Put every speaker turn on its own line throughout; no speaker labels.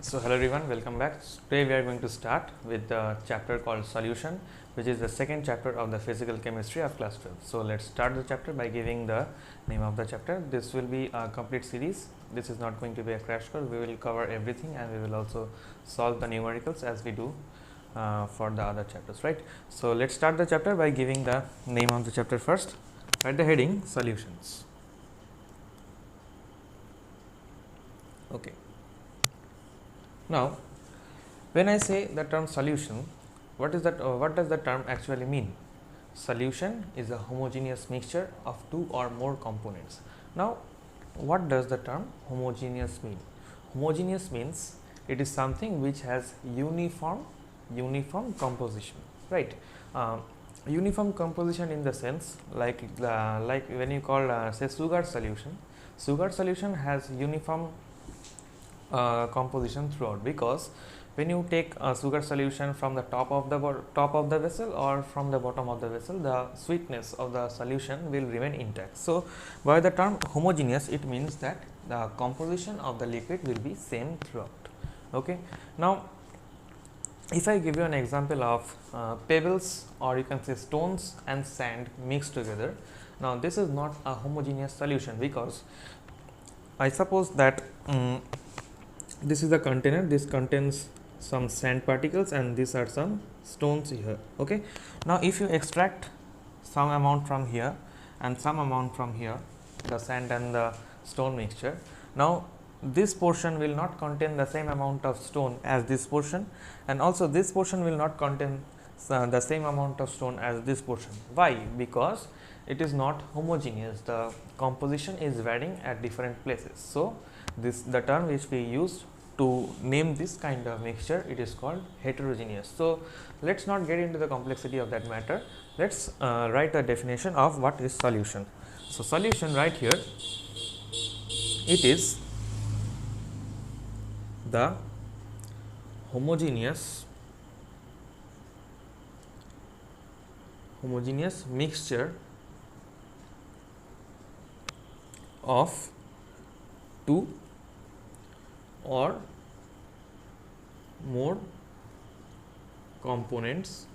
So hello everyone, welcome back. Today we are going to start with the chapter called solution, which is the second chapter of the physical chemistry of class 12. So let's start the chapter by giving the name of the chapter. This will be a complete series. This is not going to be a crash course. We will cover everything and we will also solve the numericals as we do for the other chapters, right? So let's start the chapter by giving the name of the chapter first. Write the heading solutions. Okay. Now, when I say the term solution, what does the term actually mean? Solution is a homogeneous mixture of two or more components. Now, what does the term homogeneous mean? Homogeneous means it is something which has uniform composition, right? Uniform composition in the sense like when you call say sugar solution has uniform composition throughout, because when you take a sugar solution from the top of the vessel or from the bottom of the vessel, the sweetness of the solution will remain intact. So by the term homogeneous, it means that the composition of the liquid will be same throughout. Okay. Now if I give you an example of pebbles, or you can say stones and sand mixed together, now this is not a homogeneous solution, because I suppose that this is a container, this contains some sand particles and these are some stones here. Okay. Now if you extract some amount from here and some amount from here, the sand and the stone mixture, now this portion will not contain the same amount of stone as this portion, and also this portion will not contain the same amount of stone as this portion. Why? Because it is not homogeneous, the composition is varying at different places. So this the term which we used to name this kind of mixture, it is called heterogeneous. So let's not get into the complexity of that matter. Let's write a definition of what is solution. So solution right here, it is the homogeneous mixture of two or more components.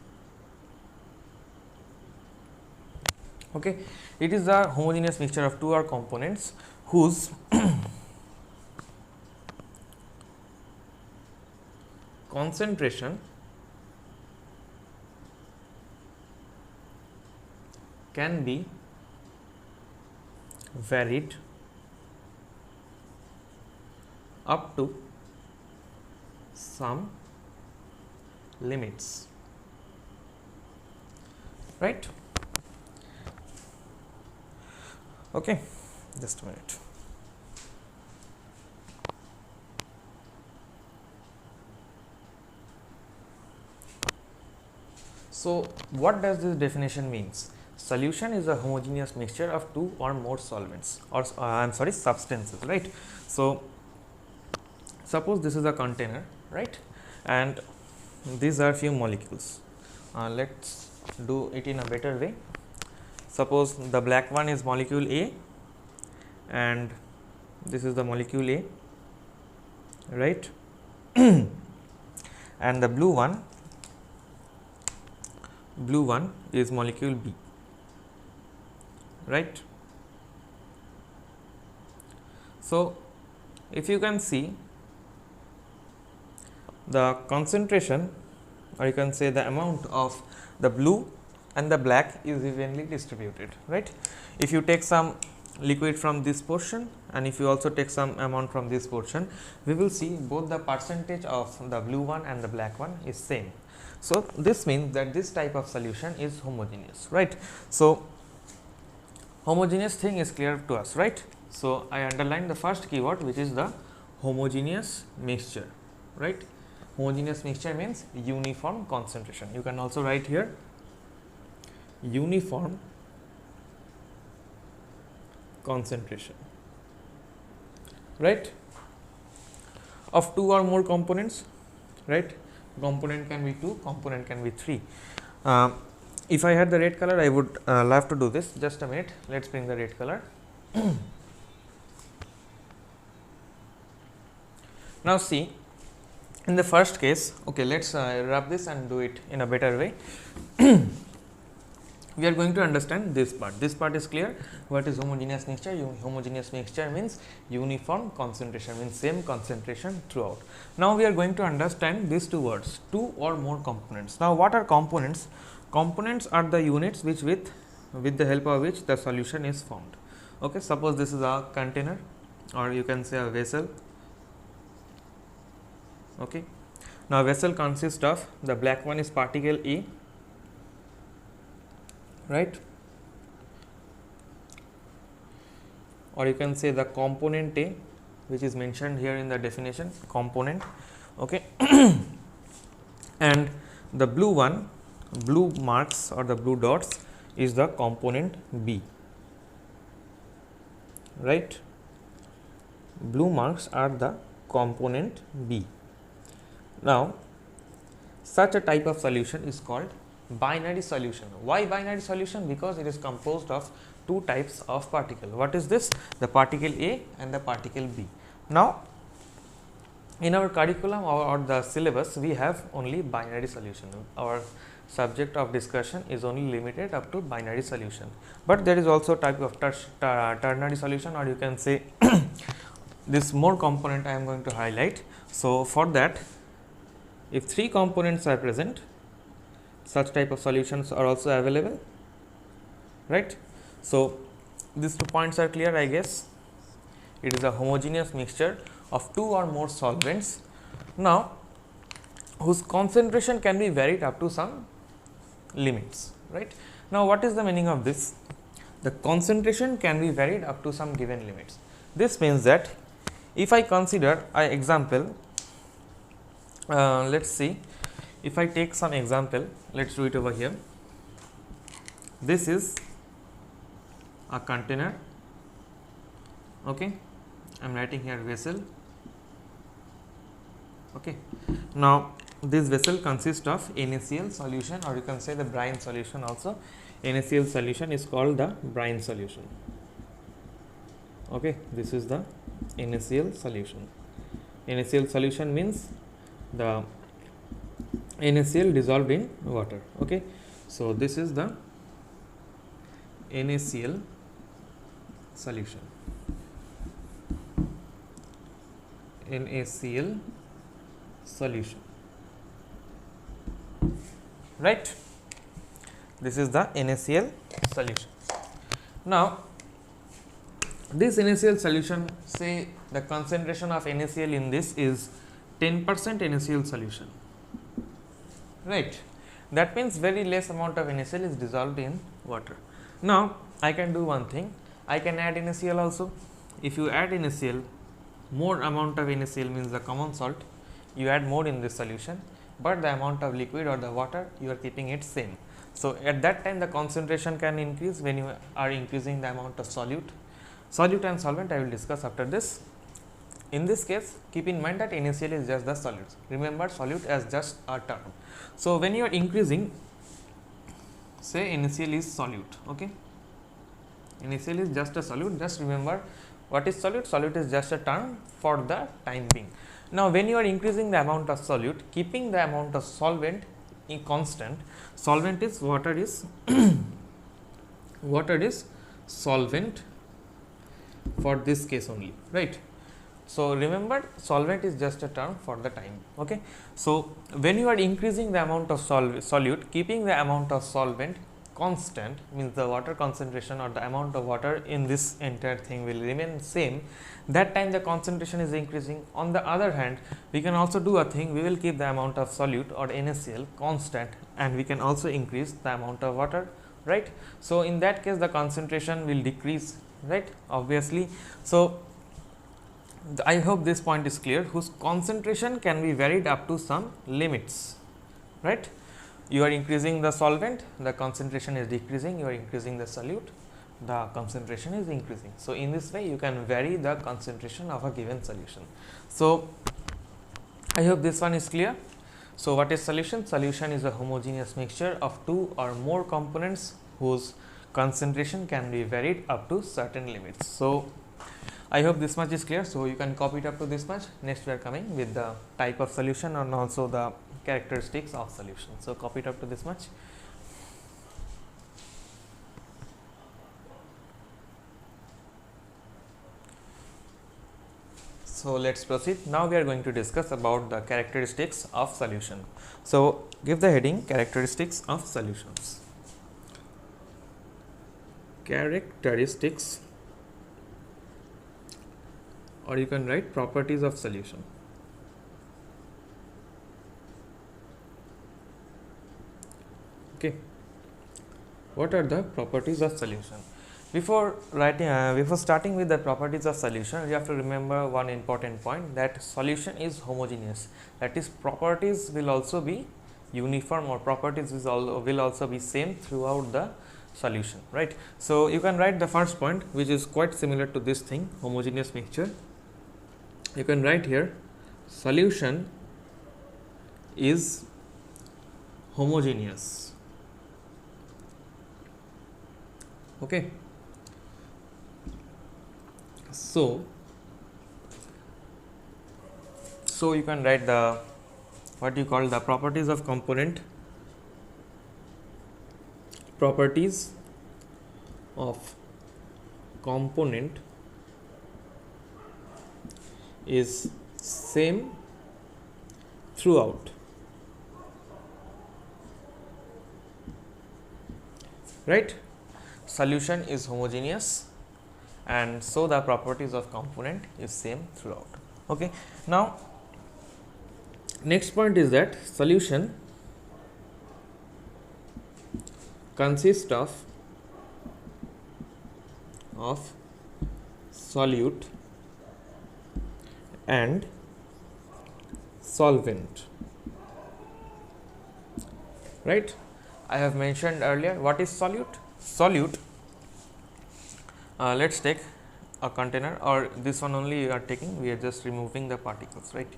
Okay, it is a homogeneous mixture of two or components whose concentration can be varied up to some limits, right? Okay, just a minute. So what does this definition means? Solution is a homogeneous mixture of two or more solvents, or substances, right? So suppose this is a container, right, and these are few molecules. Let's do it in a better way. Suppose the black one is molecule A and this is the molecule A, right? And the blue one is molecule B, right? So if you can see, the concentration, or you can say the amount of the blue and the black is evenly distributed, right? If you take some liquid from this portion and if you also take some amount from this portion, we will see both the percentage of the blue one and the black one is same. So this means that this type of solution is homogeneous, right? So homogeneous thing is clear to us, right? So I underline the first keyword, which is the homogeneous mixture, right? Homogeneous mixture means uniform concentration. You can also write here uniform concentration, right, of two or more components, right? Component can be 2, component can be 3. If I had the red color, I would love to do this. Just a minute, let's bring the red color. Now see, In the first case, okay, let's wrap this and do it in a better way. We are going to understand this part. This part is clear. What is homogeneous mixture? Homogeneous mixture means uniform concentration, means same concentration throughout. Now we are going to understand these two words, two or more components. Now what are components? Components are the units which with the help of which the solution is formed. Okay, suppose this is a container, or you can say a vessel. Okay, now vessel consists of, the black one is particle A, right, or you can say the component A, which is mentioned here in the definition, component. Okay. And the blue one, blue marks or the blue dots is the component B, right. Blue marks are the component B. Now such a type of solution is called binary solution. Why binary solution? Because it is composed of two types of particle. What is this? The particle A and the particle B. Now in our curriculum or the syllabus, we have only binary solution. Our subject of discussion is only limited up to binary solution, but there is also type of ternary solution, or you can say this more component I am going to highlight. So for that, if three components are present, such type of solutions are also available, right. So these 2 points are clear, I guess. It is a homogeneous mixture of two or more solvents, now whose concentration can be varied up to some limits, right. Now what is the meaning of this? The concentration can be varied up to some given limits. This means that if I consider an example, let's see, if I take some example, let's do it over here. This is a container. Okay, I am writing here vessel. Okay, now this vessel consists of NaCl solution, or you can say the brine solution also. NaCl solution is called the brine solution. Okay, this is the NaCl solution. NaCl solution means the NaCl dissolved in water. Okay, so this is the NaCl solution. NaCl solution, right. This is the NaCl solution. Now this NaCl solution, say the concentration of NaCl in this is 10% NaCl solution, right. That means very less amount of NaCl is dissolved in water. Now I can do one thing, I can add NaCl also. If you add NaCl, more amount of NaCl means the common salt, you add more in this solution, but the amount of liquid or the water you are keeping it same. So at that time the concentration can increase when you are increasing the amount of solute. Solute and solvent I will discuss after this. In this case, keep in mind that NaCl is just the solute. Remember solute as just a term. So when you are increasing, say NaCl is solute, okay. NaCl is just a solute. Just remember what is solute. Solute is just a term for the time being. Now when you are increasing the amount of solute, keeping the amount of solvent in constant, solvent is water is water is solvent for this case only, right. So remember solvent is just a term for the time, okay. So when you are increasing the amount of solute, keeping the amount of solvent constant, means the water concentration or the amount of water in this entire thing will remain same, that time the concentration is increasing. On the other hand, we can also do a thing, we will keep the amount of solute or NaCl constant, and we can also increase the amount of water, right. So in that case the concentration will decrease, right, obviously. So I hope this point is clear, whose concentration can be varied up to some limits, right. You are increasing the solvent, the concentration is decreasing, you are increasing the solute, the concentration is increasing. So in this way you can vary the concentration of a given solution. So I hope this one is clear. So what is solution? Solution is a homogeneous mixture of two or more components whose concentration can be varied up to certain limits. So I hope this much is clear. So you can copy it up to this much. Next we are coming with the type of solution and also the characteristics of solution. So copy it up to this much. So let's proceed. Now we are going to discuss about the characteristics of solution. So give the heading characteristics of solutions. Characteristics, or you can write properties of solution. Okay. What are the properties of solution? Before starting with the properties of solution, you have to remember one important point, that solution is homogeneous. That is, properties will also be uniform, or properties will also be same throughout the solution, right? So you can write the first point, which is quite similar to this thing, homogeneous mixture. You can write here, solution is homogeneous. Okay. So you can write the what you call the properties of component. Properties of component is same throughout, right? Solution is homogeneous, and so the properties of component is same throughout. Okay. Now next point is that solution consists of solute and solvent, right? I have mentioned earlier what is solute. Solute, let's take a container, or this one only you are taking, we are just removing the particles, right?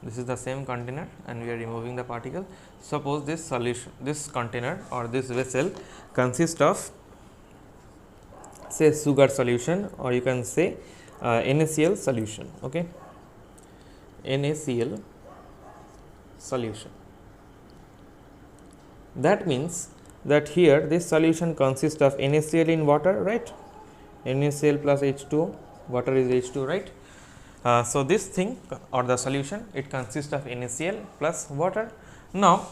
This is the same container and we are removing the particle. Suppose this solution, this container or this vessel consists of, say, sugar solution, or you can say NaCl solution. Okay, NaCl solution. That means that here this solution consists of NaCl in water, right? NaCl plus H2O, water is H2, right? So this thing or the solution, it consists of NaCl plus water. Now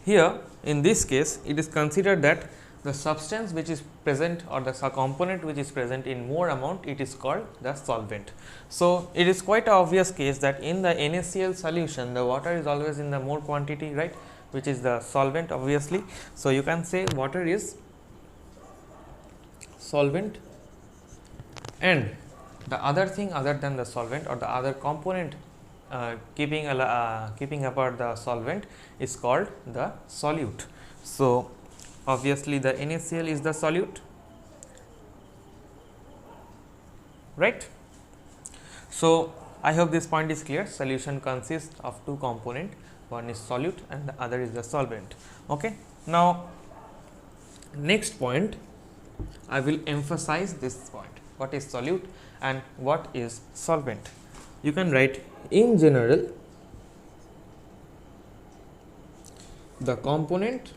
here in this case, it is considered that the substance which is present, or the component which is present in more amount, it is called the solvent. So it is quite an obvious case that in the NaCl solution, the water is always in the more quantity, right, which is the solvent, obviously. So you can say water is solvent, and the other thing other than the solvent, or the other component keeping apart the solvent, is called the solute. So obviously the NaCl is the solute, right? So I hope this point is clear. Solution consists of two components, one is solute and the other is the solvent. Okay. Now next point, I will emphasize this point, what is solute and what is solvent. You can write, in general, the component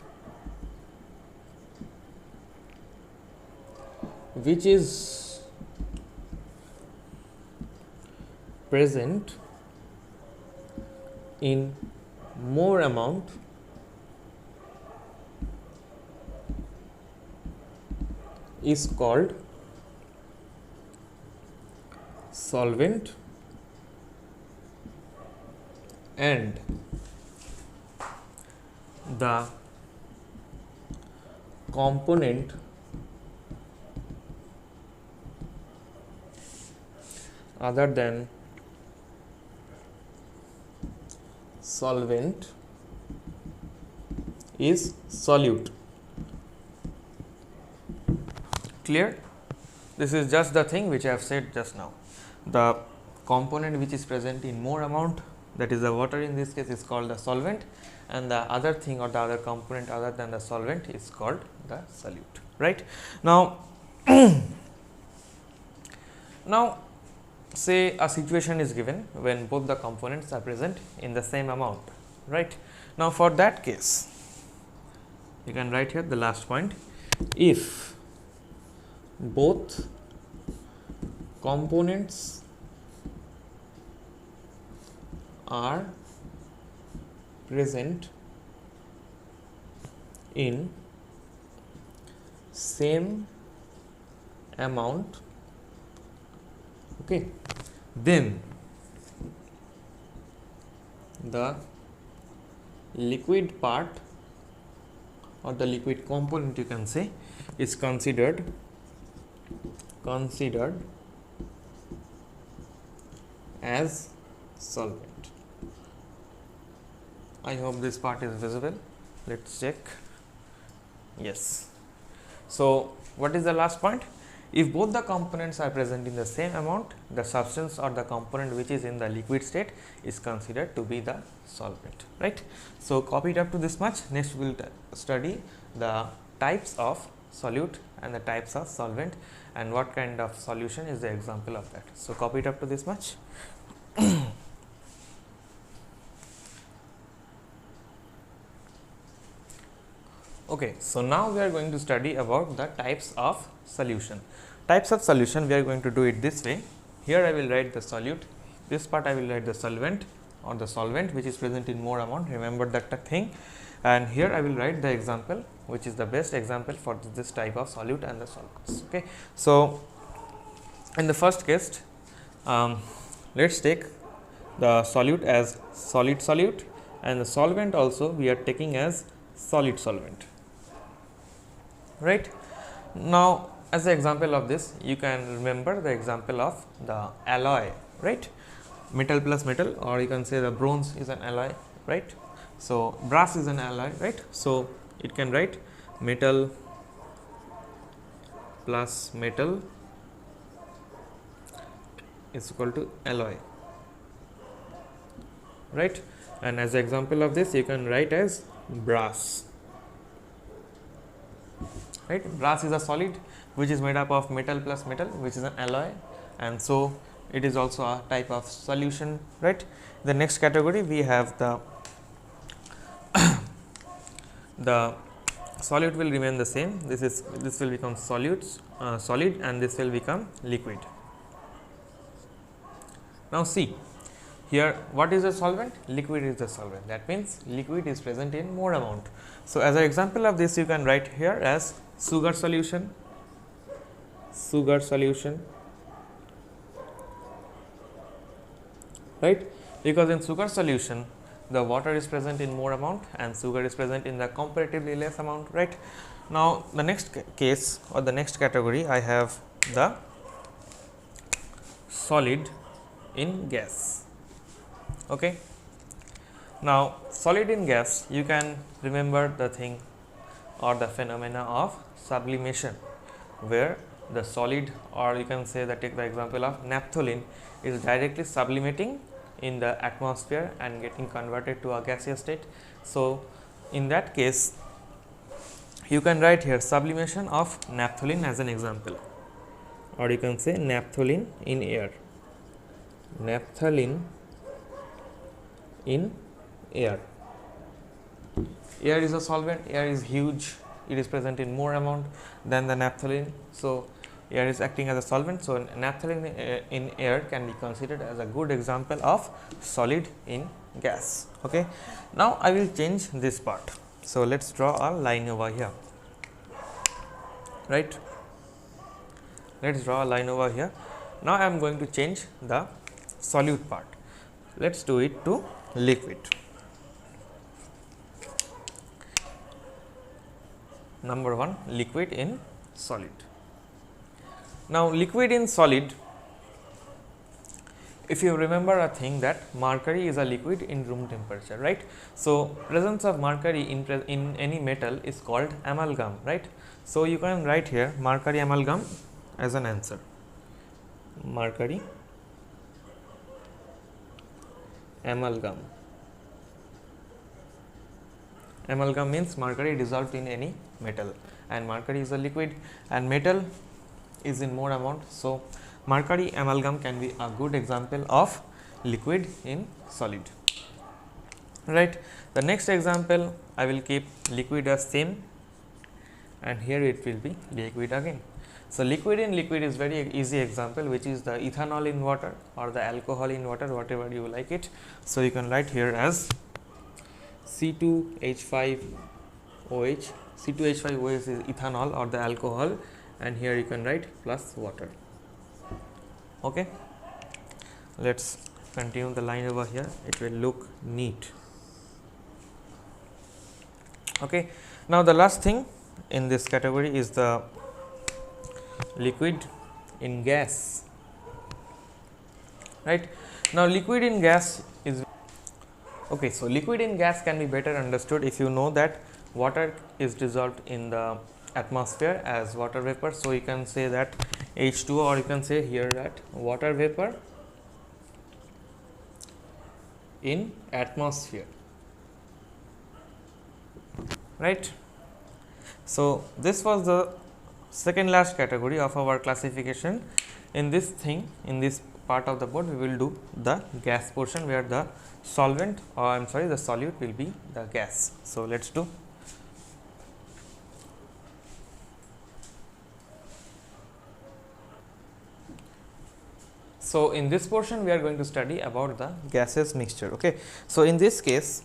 which is present in more amount is called solvent, and the component other than solvent is solute. Clear? This is just the thing which I have said just now. The component which is present in more amount, that is the water in this case, is called the solvent, and the other thing or the other component other than the solvent is called the solute, right? Now Now, say a situation is given when both the components are present in the same amount, right. Now, for that case, you can write here the last point, if both components are present in same amount, okay, then the liquid part or the liquid component, you can say, is considered as solvent. I hope this part is visible. Let's check. Yes. So, what is the last point? If both the components are present in the same amount, the substance or the component which is in the liquid state is considered to be the solvent, right. So, copy it up to this much. Next, we will study the types of solute and the types of solvent and what kind of solution is the example of that. So, copy it up to this much. Okay, so now we are going to study about the types of solution. Types of solution, we are going to do it this way. Here I will write the solute, this part I will write the solvent or the solvent which is present in more amount, remember that thing, and here I will write the example which is the best example for this type of solute and the solvents. Okay. So, in the first case, let us take the solute as solid solute and the solvent also we are taking as solid solvent, right. Now, as an example of this, you can remember the example of the alloy, right, metal plus metal, or you can say the bronze is an alloy, right. So, brass is an alloy, right. So, it can write metal plus metal is equal to alloy, right, and as an example of this you can write as brass, right. Brass is a solid which is made up of metal plus metal which is an alloy, and so it is also a type of solution, right. The next category we have the the solute will remain the same, this will become solid and this will become liquid. Now, see here, what is the solvent? Liquid is the solvent, that means liquid is present in more amount. So, as an example of this you can write here as sugar solution, right, because in sugar solution the water is present in more amount and sugar is present in the comparatively less amount, right. Now, the next case or the next category I have the solid in gas. Okay. Now, solid in gas, you can remember the thing or the phenomena of sublimation, where the solid, or you can say that, take the example of naphthalene, is directly sublimating in the atmosphere and getting converted to a gaseous state. So, in that case you can write here sublimation of naphthalene as an example, or you can say naphthalene in air, naphthalene in air. Air is a solvent, air is huge, it is present in more amount than the naphthalene. So, air is acting as a solvent. So, naphthalene in air can be considered as a good example of solid in gas. Okay. Now, I will change this part. So, let us draw a line over here, right. Let us draw a line over here. Now, I am going to change the solute part. Let us do it to liquid. Number 1, liquid in solid. Now, liquid in solid, if you remember a thing that mercury is a liquid in room temperature, right. So, presence of mercury in any metal is called amalgam, right. So, you can write here mercury amalgam as an answer, mercury amalgam. Amalgam means mercury dissolved in any metal, and mercury is a liquid and metal is in more amount. So, mercury amalgam can be a good example of liquid in solid, right. The next example I will keep liquid as same, and here it will be liquid again. So, liquid in liquid is very easy example, which is the ethanol in water or the alcohol in water, whatever you like it. So, you can write here as C2H5OH. C2H5OH is ethanol or the alcohol, and here you can write plus water. Okay. Let's continue the line over here. It will look neat. Okay. Now, the last thing in this category is the liquid in gas, right. Now, liquid in gas is okay. So, liquid in gas can be better understood if you know that water is dissolved in the atmosphere as water vapor. So, you can say that H2O, or you can say here that water vapor in atmosphere, right. So, this was the second last category of our classification. In this thing, in this part of the board, we will do the gas portion, where the solvent, or I am sorry, the solute will be the gas. So, let us do. So, in this portion we are going to study about the gases mixture. Okay. So, in this case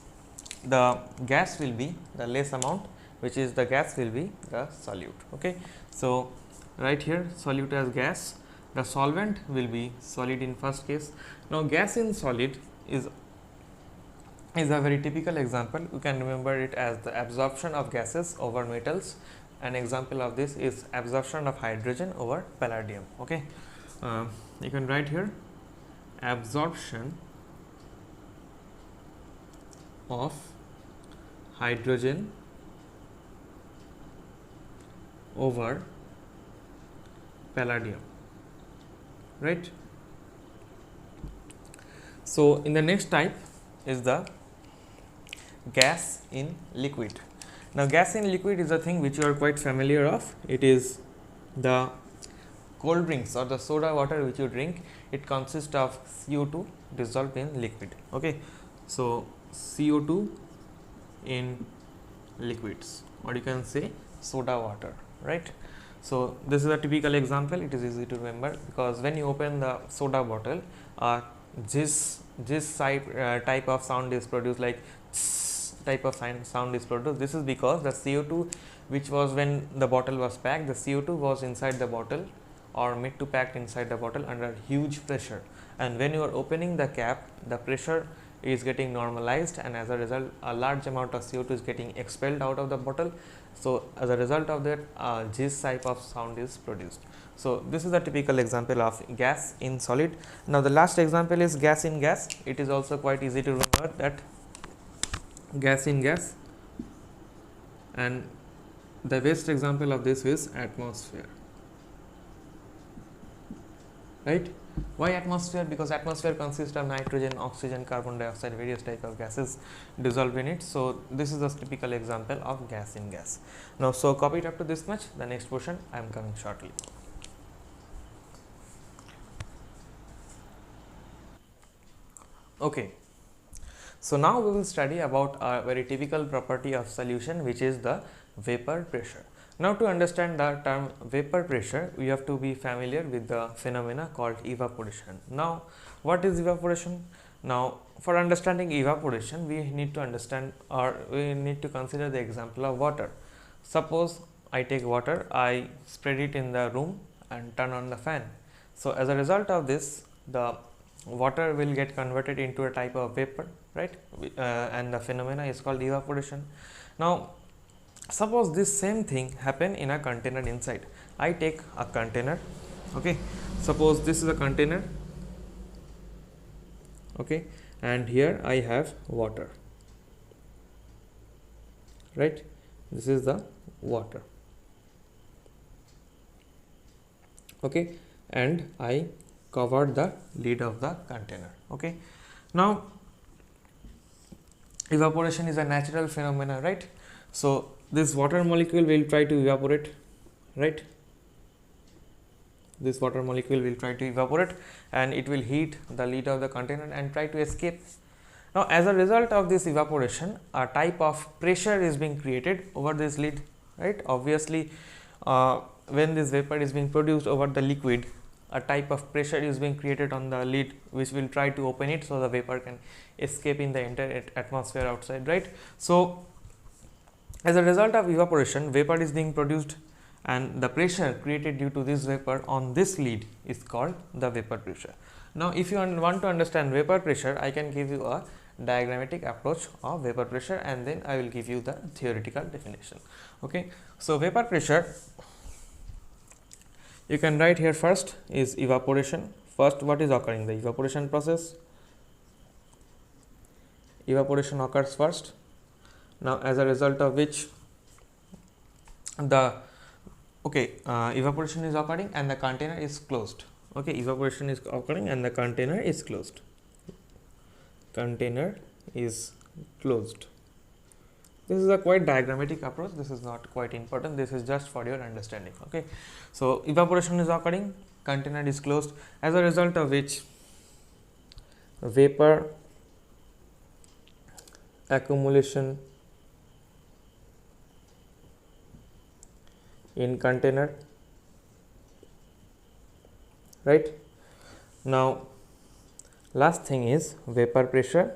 the gas will be the less amount, which is the gas will be the solute. Okay. So, right here solute as gas, the solvent will be solid in first case. Now, gas in solid is a very typical example. You can remember it as the absorption of gases over metals. An example of this is absorption of hydrogen over palladium. Okay. You can write here absorption of hydrogen over palladium, right. So, in the next type is the gas in liquid. Now, gas in liquid is a thing which you are quite familiar of. It is the cold drinks or the soda water which you drink. It consists of CO2 dissolved in liquid. Okay. So, CO2 in liquids, or you can say soda water, right. So, this is a typical example. It is easy to remember, because when you open the soda bottle, this type of sound is produced, like type of sound is produced. This is because the CO2 which was, when the bottle was packed, the CO2 was inside the bottle or made to packed inside the bottle under huge pressure, and when you are opening the cap, the pressure is getting normalized, and as a result a large amount of CO2 is getting expelled out of the bottle. So, as a result of that, this type of sound is produced. So, this is a typical example of gas in solid. Now, the last example is gas in gas. It is also quite easy to remember that gas in gas, and the best example of this is atmosphere, right. Why atmosphere? Because atmosphere consists of nitrogen, oxygen, carbon dioxide, various type of gases dissolved in it. So, this is a typical example of gas in gas. Now, so copy it up to this much. The next portion I am coming shortly. Okay. So, now we will study about a very typical property of solution, which is the vapor pressure. Now, to understand the term vapor pressure, we have to be familiar with the phenomena called evaporation. Now, what is evaporation? Now, for understanding evaporation, we need to understand, or we need to consider the example of water. Suppose I take water, I spread it in the room and turn on the fan. So, as a result of this, the water will get converted into a type of vapor, right, and the phenomena is called evaporation. Now, suppose this same thing happen in a container inside. I take a container, okay. Suppose this is a container, okay, and here I have water, right. This is the water, okay, and I covered the lid of the container, okay. Now, evaporation is a natural phenomena, right. So, this water molecule will try to evaporate, right. this water molecule will try to evaporate and it will heat the lid of the container and try to escape. Now, as a result of this evaporation, a type of pressure is being created over this lid, right. Obviously, when this vapor is being produced over the liquid, a type of pressure is being created on the lid which will try to open it so the vapor can escape in the entire atmosphere outside, right. So, as a result of evaporation, vapor is being produced and the pressure created due to this vapor on this lid is called the vapor pressure. Now, if you want to understand vapor pressure, I can give you a diagrammatic approach of vapor pressure and then I will give you the theoretical definition. Okay. So, vapor pressure, you can write here first is evaporation. First, what is occurring? The evaporation process. Evaporation occurs first. Now, as a result of which the evaporation is occurring and the container is closed. Okay, evaporation is occurring and the container is closed. Container is closed. This is a quite diagrammatic approach. This is not quite important. This is just for your understanding. Okay, so evaporation is occurring, container is closed, as a result of which vapor accumulation in container, right. Now, last thing is vapor pressure.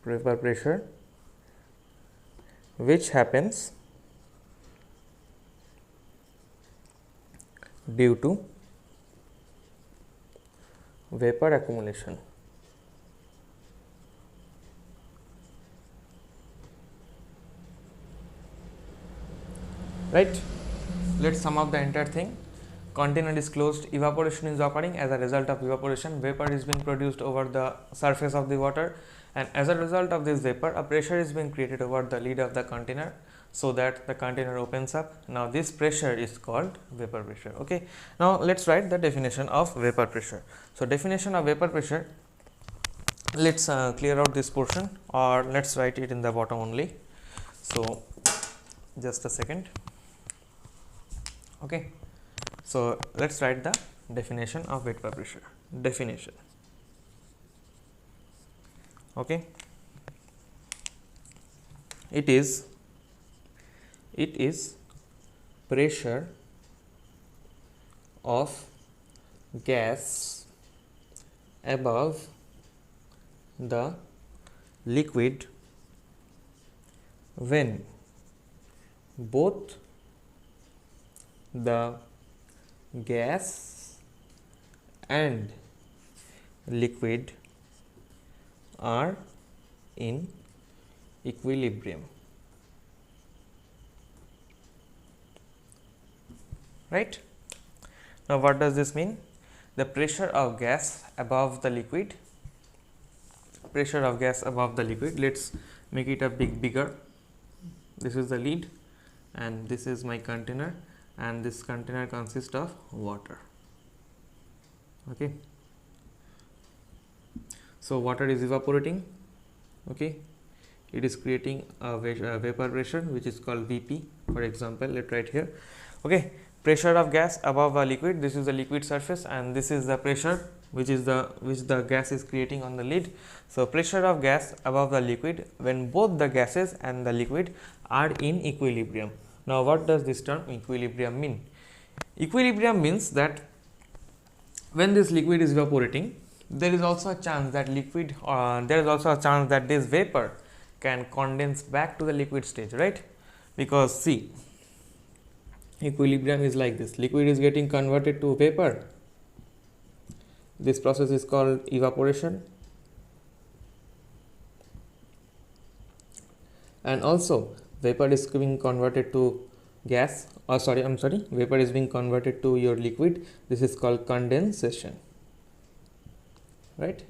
Vapor pressure which happens due to vapor accumulation. Right. Let's sum up the entire thing. Container is closed, evaporation is occurring. As a result of evaporation, vapor is being produced over the surface of the water, and as a result of this vapor, a pressure is being created over the lid of the container so that the container opens up. Now, this pressure is called vapor pressure. Okay. Now, let's write the definition of vapor pressure. So, definition of vapor pressure, let's clear out this portion, or let's write it in the bottom only. So, just a second. Okay. So, let's write the definition of vapor pressure. Definition. Okay. It is pressure of gas above the liquid when both the gas and liquid are in equilibrium, right. Now, what does this mean? The pressure of gas above the liquid, pressure of gas above the liquid, let's make it a bigger. This is the lid and this is my container, and this container consists of water. Okay. So, water is evaporating. Okay. It is creating a vapor pressure which is called Vp. For example, let's write here. Okay. Pressure of gas above a liquid, this is the liquid surface and this is the pressure which the gas is creating on the lid. So, pressure of gas above the liquid when both the gases and the liquid are in equilibrium. Now, what does this term equilibrium mean? Equilibrium means that when this liquid is evaporating, there is also a chance that this vapor can condense back to the liquid stage, right? Because see, equilibrium is like this: liquid is getting converted to vapor. This process is called evaporation, and also vapor is being converted to gas, vapor is being converted to your liquid. This is called condensation, right?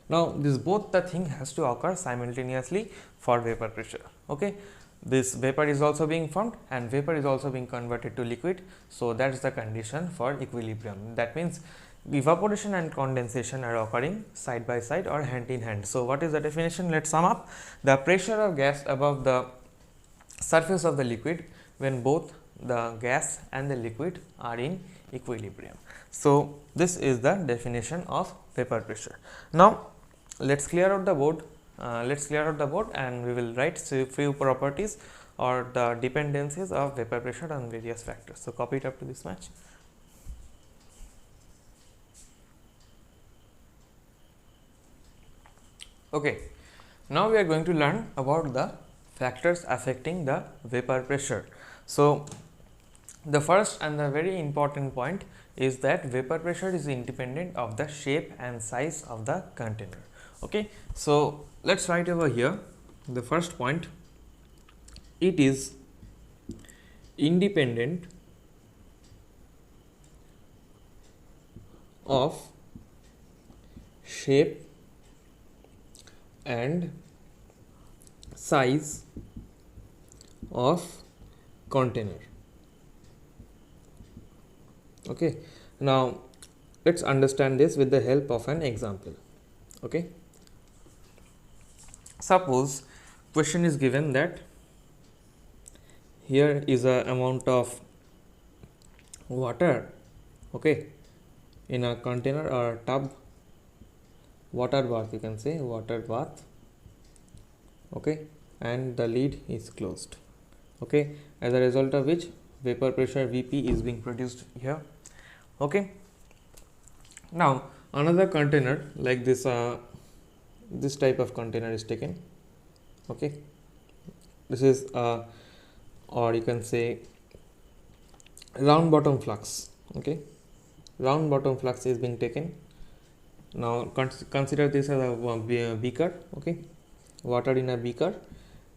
Now, this both the thing has to occur simultaneously for vapor pressure. Okay, this vapor is also being formed and vapor is also being converted to liquid. So, that is the condition for equilibrium. That means evaporation and condensation are occurring side by side or hand in hand. So, what is the definition? Let's sum up. The pressure of gas above the surface of the liquid when both the gas and the liquid are in equilibrium. So, this is the definition of vapor pressure. Now, let's clear out the board. And we will write few properties or the dependencies of vapor pressure on various factors. So, copy it up to this much. Okay. Now, we are going to learn about the factors affecting the vapor pressure. So, the first and the very important point is that vapor pressure is independent of the shape and size of the container. Okay. So, let us write over here the first point. It is independent of shape and size of container. Okay. Now, let us understand this with the help of an example. Okay. Suppose question is given that here is a amount of water, okay, in a container or tub, water bath, you can say water bath, okay, and the lid is closed, okay, as a result of which vapor pressure Vp is being produced here, okay. Now, another container like this, this type of container is taken, okay. This is or you can say round bottom flux, okay. Round bottom flux is being taken. Now, consider this as a beaker, okay, water in a beaker,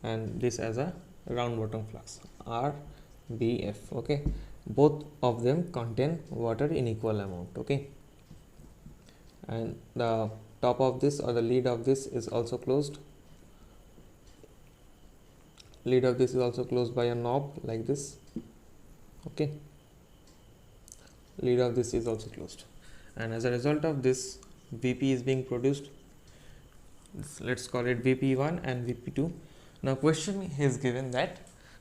and this as a round bottom flux RBF, okay. Both of them contain water in equal amount, okay, and the top of this or the lid of this is also closed. Lid of this is also closed by a knob like this, okay. Lid of this is also closed, and as a result of this Vp is being produced. Let us call it Vp1 and Vp2. Now, question is given that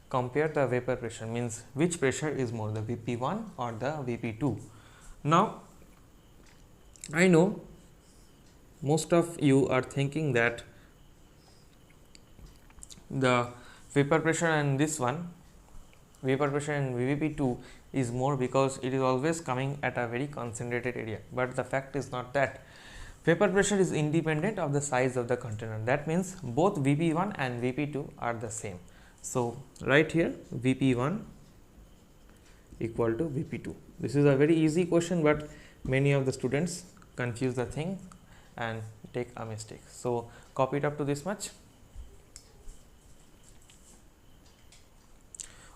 compare the vapor pressure, means which pressure is more, the Vp1 or the Vp2. Now, I know most of you are thinking that the vapor pressure in this one, vapor pressure in Vp2 is more because it is always coming at a very concentrated area, but the fact is not that. Vapor pressure is independent of the size of the container. That means both Vp1 and Vp2 are the same. So, right here Vp1 equal to Vp2. This is a very easy question, but many of the students confuse the thing and take a mistake. So, copy it up to this much.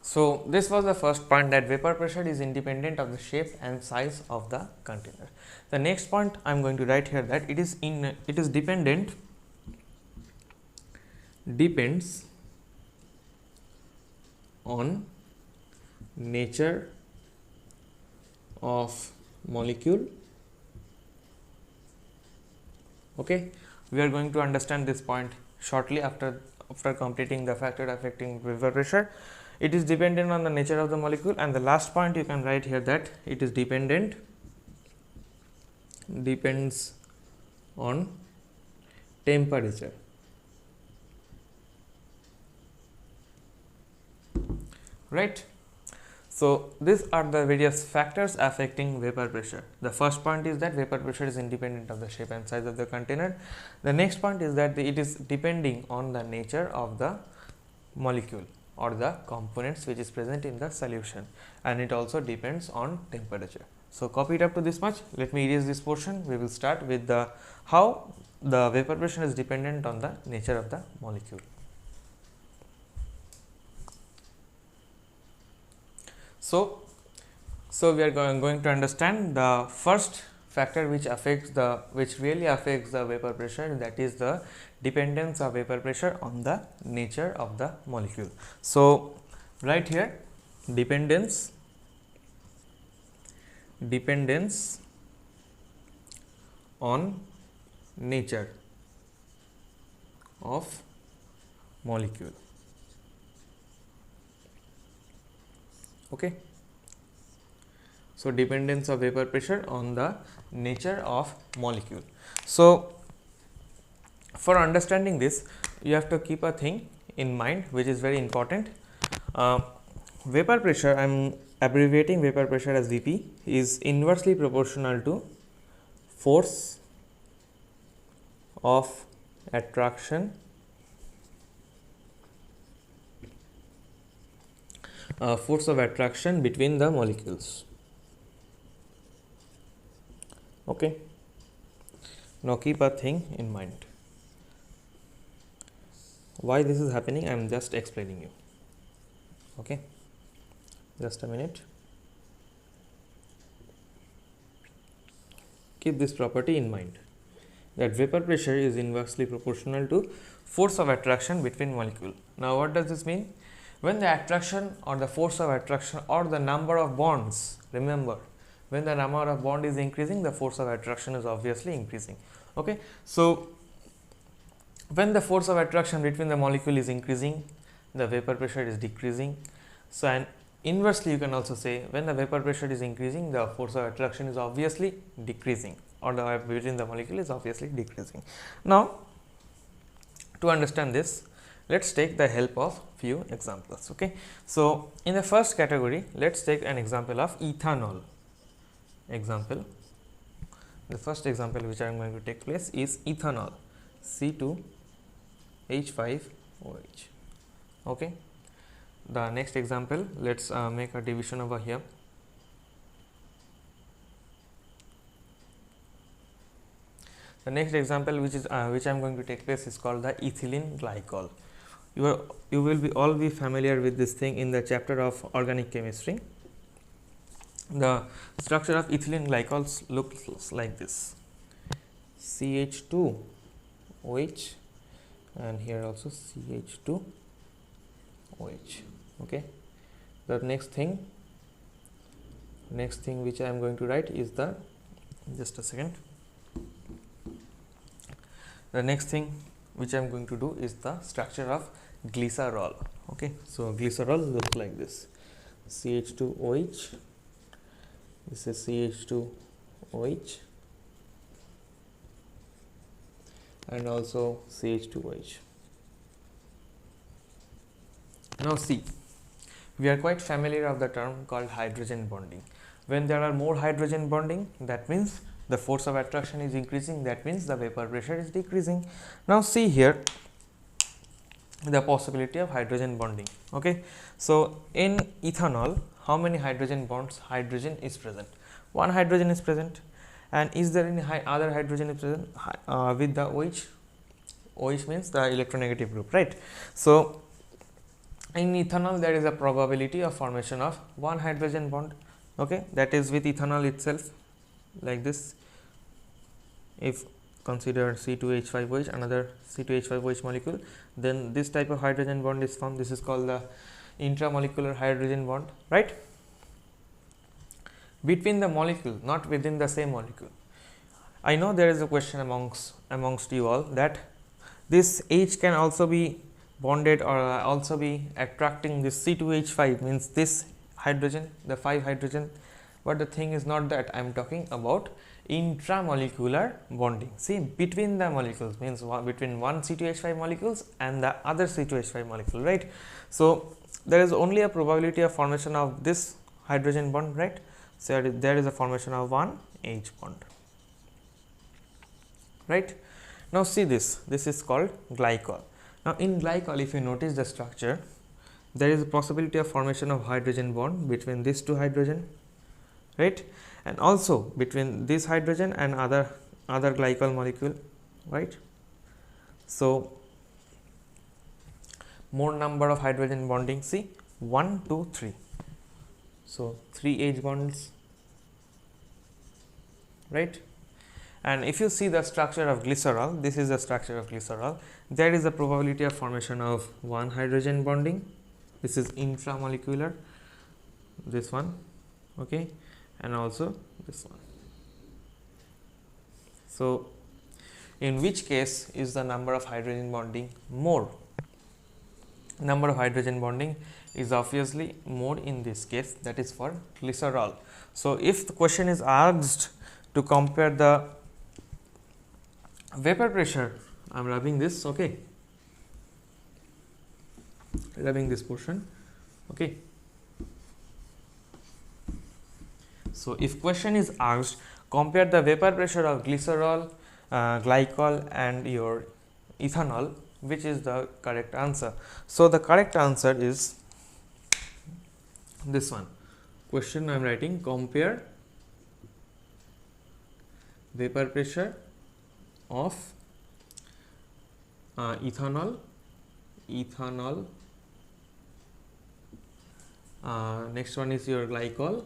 So, this was the first point, that vapor pressure is independent of the shape and size of the container. The next point I am going to write here, that depends on nature of molecule, okay. We are going to understand this point shortly after completing the factor affecting vapor pressure. It is dependent on the nature of the molecule, and the last point you can write here, that it is depends on temperature, right. So, these are the various factors affecting vapor pressure. The first point is that vapor pressure is independent of the shape and size of the container. The next point is that it is depending on the nature of the molecule or the components which is present in the solution, and it also depends on temperature. So, copy it up to this much. Let me erase this portion. We will start with the how the vapor pressure is dependent on the nature of the molecule. So, we are going to understand the first factor which really affects the vapor pressure, that is the dependence of vapor pressure on the nature of the molecule. So, right here dependence on nature of molecule. Okay. So dependence of vapor pressure on the nature of molecule. So for understanding this, you have to keep a thing in mind which is very important. Vapor pressure, I am abbreviating vapor pressure as Vp, is inversely proportional to force of attraction between the molecules. Okay. Now keep a thing in mind. Why this is happening, I am just explaining you. Okay. Just a minute. Keep this property in mind, that vapor pressure is inversely proportional to force of attraction between molecule. Now what does this mean? When the attraction or the force of attraction or the number of bonds, remember, when the number of bond is increasing, the force of attraction is obviously increasing. Okay. So when the force of attraction between the molecule is increasing, the vapor pressure is decreasing. So and inversely you can also say, when the vapor pressure is increasing, the force of attraction is obviously decreasing, or the between the molecule is obviously decreasing. Now to understand this, let's take the help of few examples. Okay. So in the first category, let's take an example of ethanol. Example, the first example which I am going to take place is ethanol, C2H5OH. Okay. The next example, let's make a division over here. The next example which I am going to take place is called the ethylene glycol. You will all be familiar with this thing in the chapter of organic chemistry. The structure of ethylene glycols looks like this: CH2OH, and here also CH2OH. Okay. The next thing which I am going to write is the, just a second, the next thing which I am going to do is the structure of glycerol. Okay. So glycerol looks like this: CH2OH, this is CH2OH, and also CH2OH. Now see, we are quite familiar of the term called hydrogen bonding. When there are more hydrogen bonding, that means the force of attraction is increasing, that means the vapor pressure is decreasing. Now see here the possibility of hydrogen bonding. Okay. So in ethanol, how many hydrogen bonds? Hydrogen is present, one hydrogen is present. And is there any other hydrogen is present with the OH? OH means the electronegative group, right? So in ethanol there is a probability of formation of one hydrogen bond. Okay. That is with ethanol itself, like this. If consider C2H5OH, another C2H5OH molecule, then this type of hydrogen bond is formed. This is called the intramolecular hydrogen bond, right? Between the molecule, not within the same molecule. I know there is a question amongst you all that this H can also be bonded or also be attracting this C2H5, means this hydrogen, the 5 hydrogen, but the thing is not that. I am talking about intramolecular bonding. See, between the molecules means between one C2H5 molecules and the other C2H5 molecule, right? So there is only a probability of formation of this hydrogen bond, right? So there is a formation of one H bond, right? Now see this is called glycol. Now in glycol, if you notice the structure, there is a possibility of formation of hydrogen bond between these two hydrogen, right? And also between this hydrogen and other glycol molecule, right? So more number of hydrogen bonding, see 1, 2, 3. So 3 H bonds, right? And if you see the structure of glycerol, this is the structure of glycerol, there is a probability of formation of one hydrogen bonding. This is intramolecular, this one, okay, and also this one. So in which case is the number of hydrogen bonding more? number of hydrogen bonding is obviously more in this case, that is for glycerol. So, if the question is asked to compare the vapor pressure, I am rubbing this, okay, rubbing this portion, okay. So, if question is asked, compare the vapor pressure of glycerol, glycol and your ethanol, which is the correct answer? So, the correct answer is this one. Question I am writing, compare vapor pressure of ethanol, next one is your glycol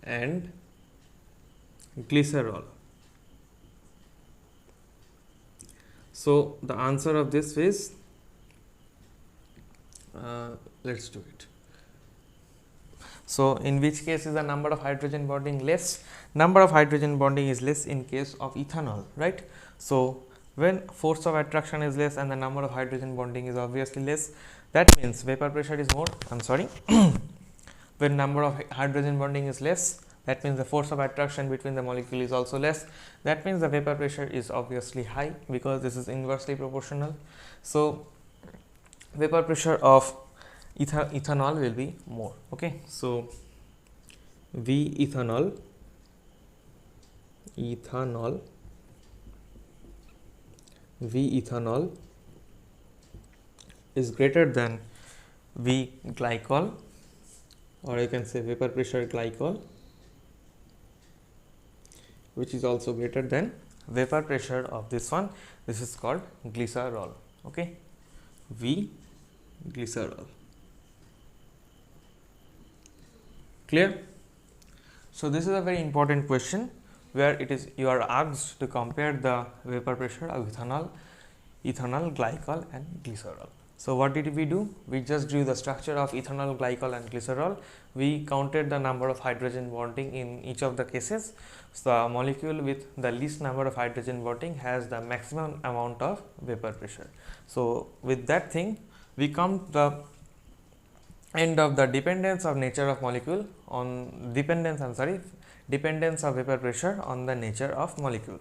and glycerol. So, the answer of this is, let's do it. So, in which case is the number of hydrogen bonding less? Number of hydrogen bonding is less in case of ethanol, right? So, when force of attraction is less and the number of hydrogen bonding is obviously less, that means vapor pressure is more, I am sorry, when number of hydrogen bonding is less, that means the force of attraction between the molecule is also less, that means the vapor pressure is obviously high, because this is inversely proportional. So, vapor pressure of ethanol will be more, okay. So, V ethanol is greater than V glycol, or you can say vapor pressure glycol, which is also greater than vapor pressure of this one. This is called glycerol, okay, V glycerol. Clear? So, this is a very important question where it is you are asked to compare the vapor pressure of ethanol, glycol and glycerol. So, what did we do? We just drew the structure of ethanol, glycol and glycerol. We counted the number of hydrogen bonding in each of the cases. So, the molecule with the least number of hydrogen bonding has the maximum amount of vapor pressure. So, with that thing we come to the end of the dependence of nature of molecule on dependence of vapor pressure on the nature of molecule.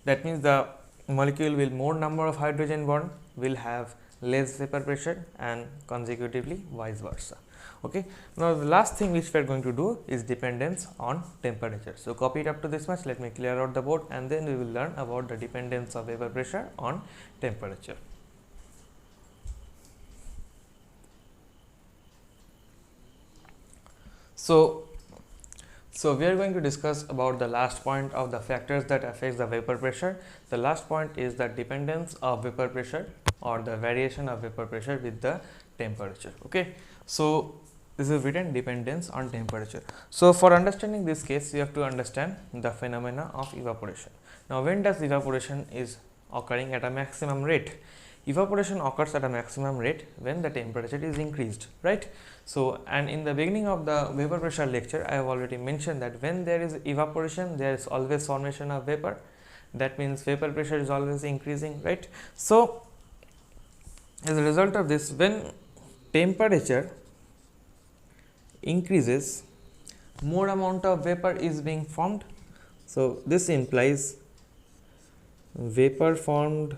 That means the molecule with more number of hydrogen bond will have less vapor pressure and consecutively vice versa, okay. Now, the last thing which we are going to do is dependence on temperature. So, copy it up to this much, let me clear out the board and then we will learn about the dependence of vapor pressure on temperature. So, we are going to discuss about the last point of the factors that affects the vapor pressure. The last point is the dependence of vapor pressure or the variation of vapor pressure with the temperature, okay. So, this is written dependence on temperature. So, for understanding this case, you have to understand the phenomena of evaporation. Now, when does evaporation is occurring at a maximum rate? Evaporation occurs at a maximum rate when the temperature is increased, right. So, and in the beginning of the vapor pressure lecture, I have already mentioned that when there is evaporation, there is always formation of vapor. That means vapor pressure is always increasing, right. So, as a result of this, when temperature increases, more amount of vapor is being formed. So, this implies vapor formed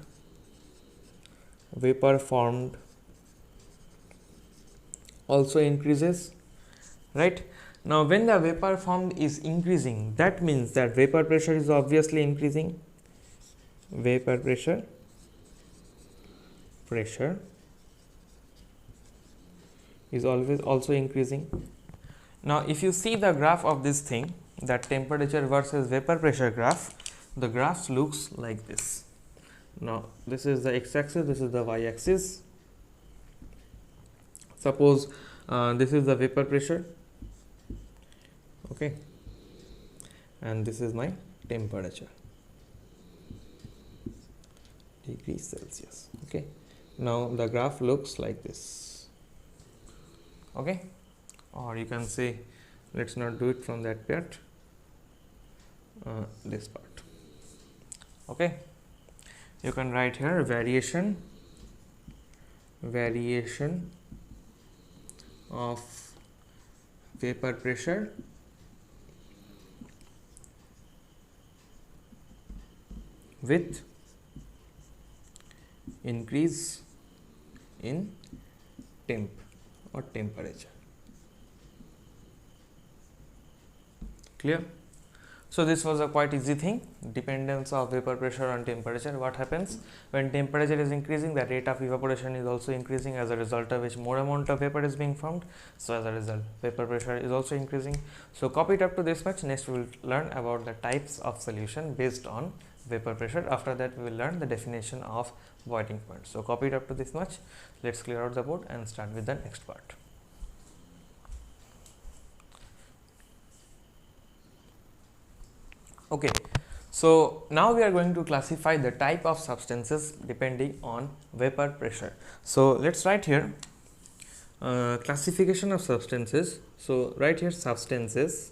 also increases, right. Now, when the vapor formed is increasing, that means that vapor pressure is obviously increasing. Vapor pressure is always also increasing. Now, if you see the graph of this thing, that temperature versus vapor pressure graph, the graph looks like this. Now, this is the x axis, this is the y axis. Suppose this is the vapor pressure, okay, and this is my temperature, degrees Celsius, okay. Now, the graph looks like this, okay, or you can say, let us not do it from that part, this part, okay. You can write here variation variation of vapor pressure with increase in temp or temperature. Clear? So this was a quite easy thing, dependence of vapor pressure on temperature. What happens when temperature is increasing, the rate of evaporation is also increasing, as a result of which more amount of vapor is being formed. So as a result, vapor pressure is also increasing. So copy it up to this much. Next we will learn about the types of solution based on vapor pressure. After that we will learn the definition of boiling point. So copy it up to this much. Let's clear out the board and start with the next part. Okay, so now we are going to classify the type of substances depending on vapor pressure. So let's write here classification of substances. So write here substances.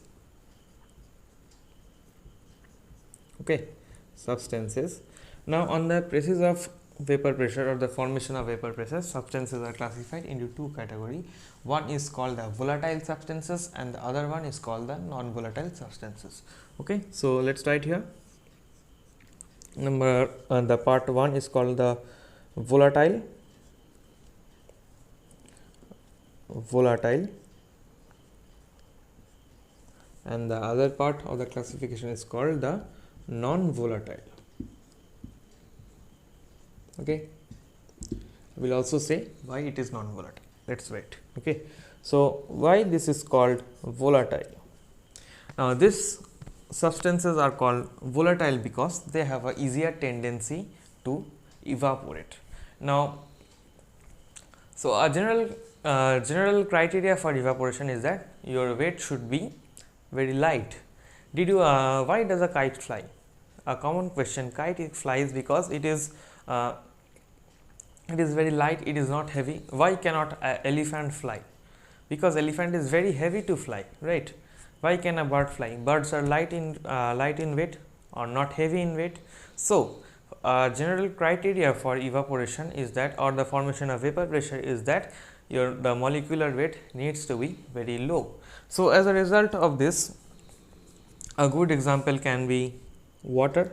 Okay, substances. Now on the basis of vapor pressure or the formation of vapor pressure, substances are classified into two categories. One is called the volatile substances and the other one is called the non-volatile substances. Okay, so let's write here. The part 1 is called the volatile, and the other part of the classification is called the non-volatile. Okay, we will also say why it is non-volatile. Let's wait. Okay, so why this is called volatile? Now this substances are called volatile because they have a easier tendency to evaporate. Now, so a general criteria for evaporation is that your weight should be very light. Why does a kite fly? A common question. Kite flies because it is very light, it is not heavy. Why cannot an elephant fly? Because elephant is very heavy to fly, right? Why can a bird fly? Birds are light in weight or not heavy in weight. So general criteria for evaporation is that, or the formation of vapor pressure is that the molecular weight needs to be very low. So as a result of this, a good example can be water.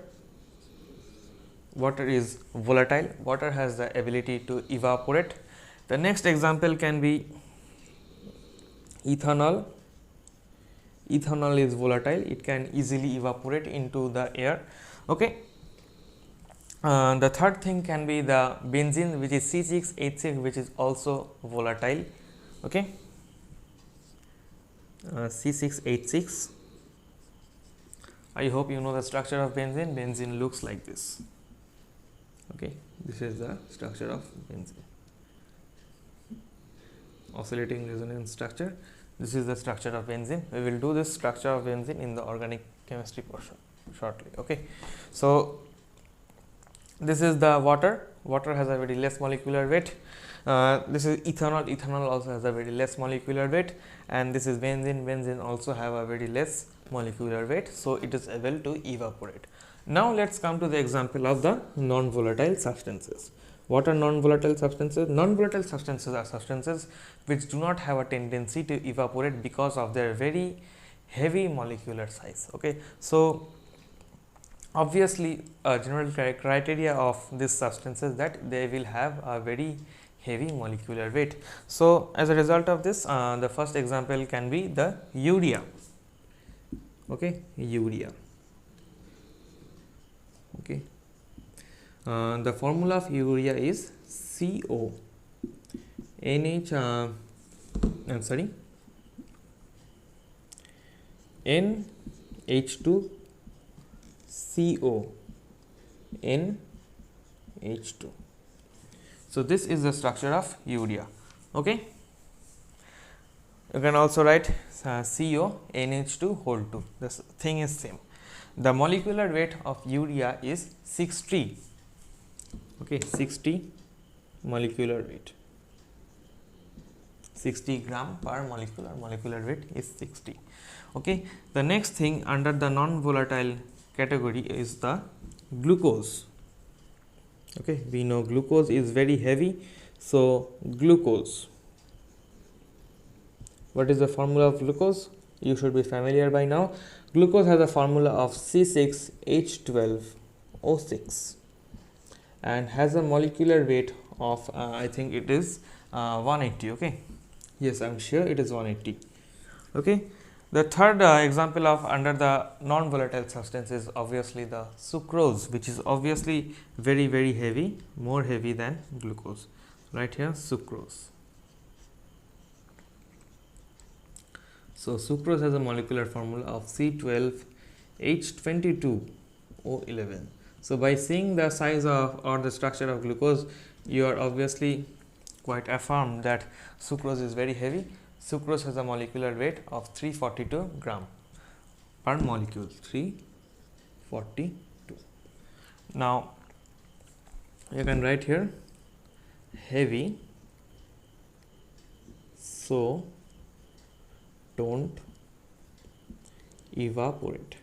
Water is volatile. Water has the ability to evaporate. The next example can be ethanol. Ethanol is volatile, it can easily evaporate into the air. Okay. The third thing can be the benzene, which is C6H6, which is also volatile. Okay. C6H6. I hope you know the structure of benzene. Benzene looks like this. Okay, this is the structure of benzene. Oscillating resonance structure. This is the structure of benzene. We will do this structure of benzene in the organic chemistry portion shortly. Okay, so this is the water. Water has a very less molecular weight. This is ethanol. Ethanol also has a very less molecular weight, and this is benzene. Benzene also have a very less molecular weight, so it is able to evaporate. Now let's come to the example of the non-volatile substances. What are non-volatile substances? Non-volatile substances are substances which do not have a tendency to evaporate because of their very heavy molecular size. Okay, so obviously a general criteria of these substances that they will have a very heavy molecular weight. So as a result of this, the first example can be the urea. Okay, urea. Okay. The formula of urea is CO NH NH2 CO NH2. So this is the structure of urea. Okay, you can also write CO NH2 whole 2. This thing is same. The molecular weight of urea is 60. Okay, 60 molecular weight. 60 gram per molecular weight is 60. Okay, the next thing under the non-volatile category is the glucose. Okay, we know glucose is very heavy, So glucose. What is the formula of glucose? You should be familiar by now. Glucose has a formula of C6H12O6 and has a molecular weight of I think it is 180. Okay, yes, I'm sure it is 180. Okay, the third example of under the non-volatile substance is obviously the sucrose, which is obviously very heavy, more heavy than glucose. Right here, sucrose. So sucrose has a molecular formula of C12H22O11. So by seeing the size of or the structure of glucose, you are obviously quite affirmed that sucrose is very heavy. Sucrose has a molecular weight of 342 gram per molecule. 342. Now you can write here heavy, so don't evaporate.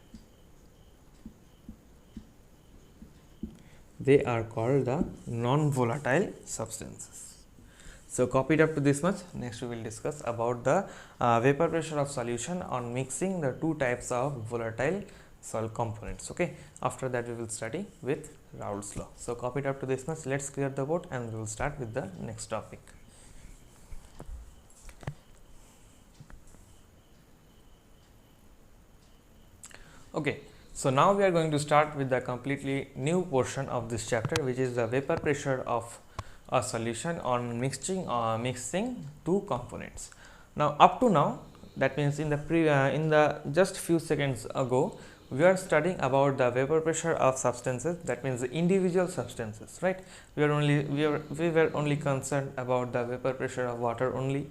They are called the non-volatile substances. So copy it up to this much. Next we will discuss about the vapor pressure of solution on mixing the two types of volatile solid components. Okay, after that we will study with Raoult's law. So copy it up to this much. Let's clear the board and we will start with the next topic. Okay, so now we are going to start with the completely new portion of this chapter, which is the vapor pressure of a solution on mixing two components. Now up to now, that means in the just few seconds ago, we are studying about the vapor pressure of substances, that means the individual substances, right? We were only concerned about the vapor pressure of water only,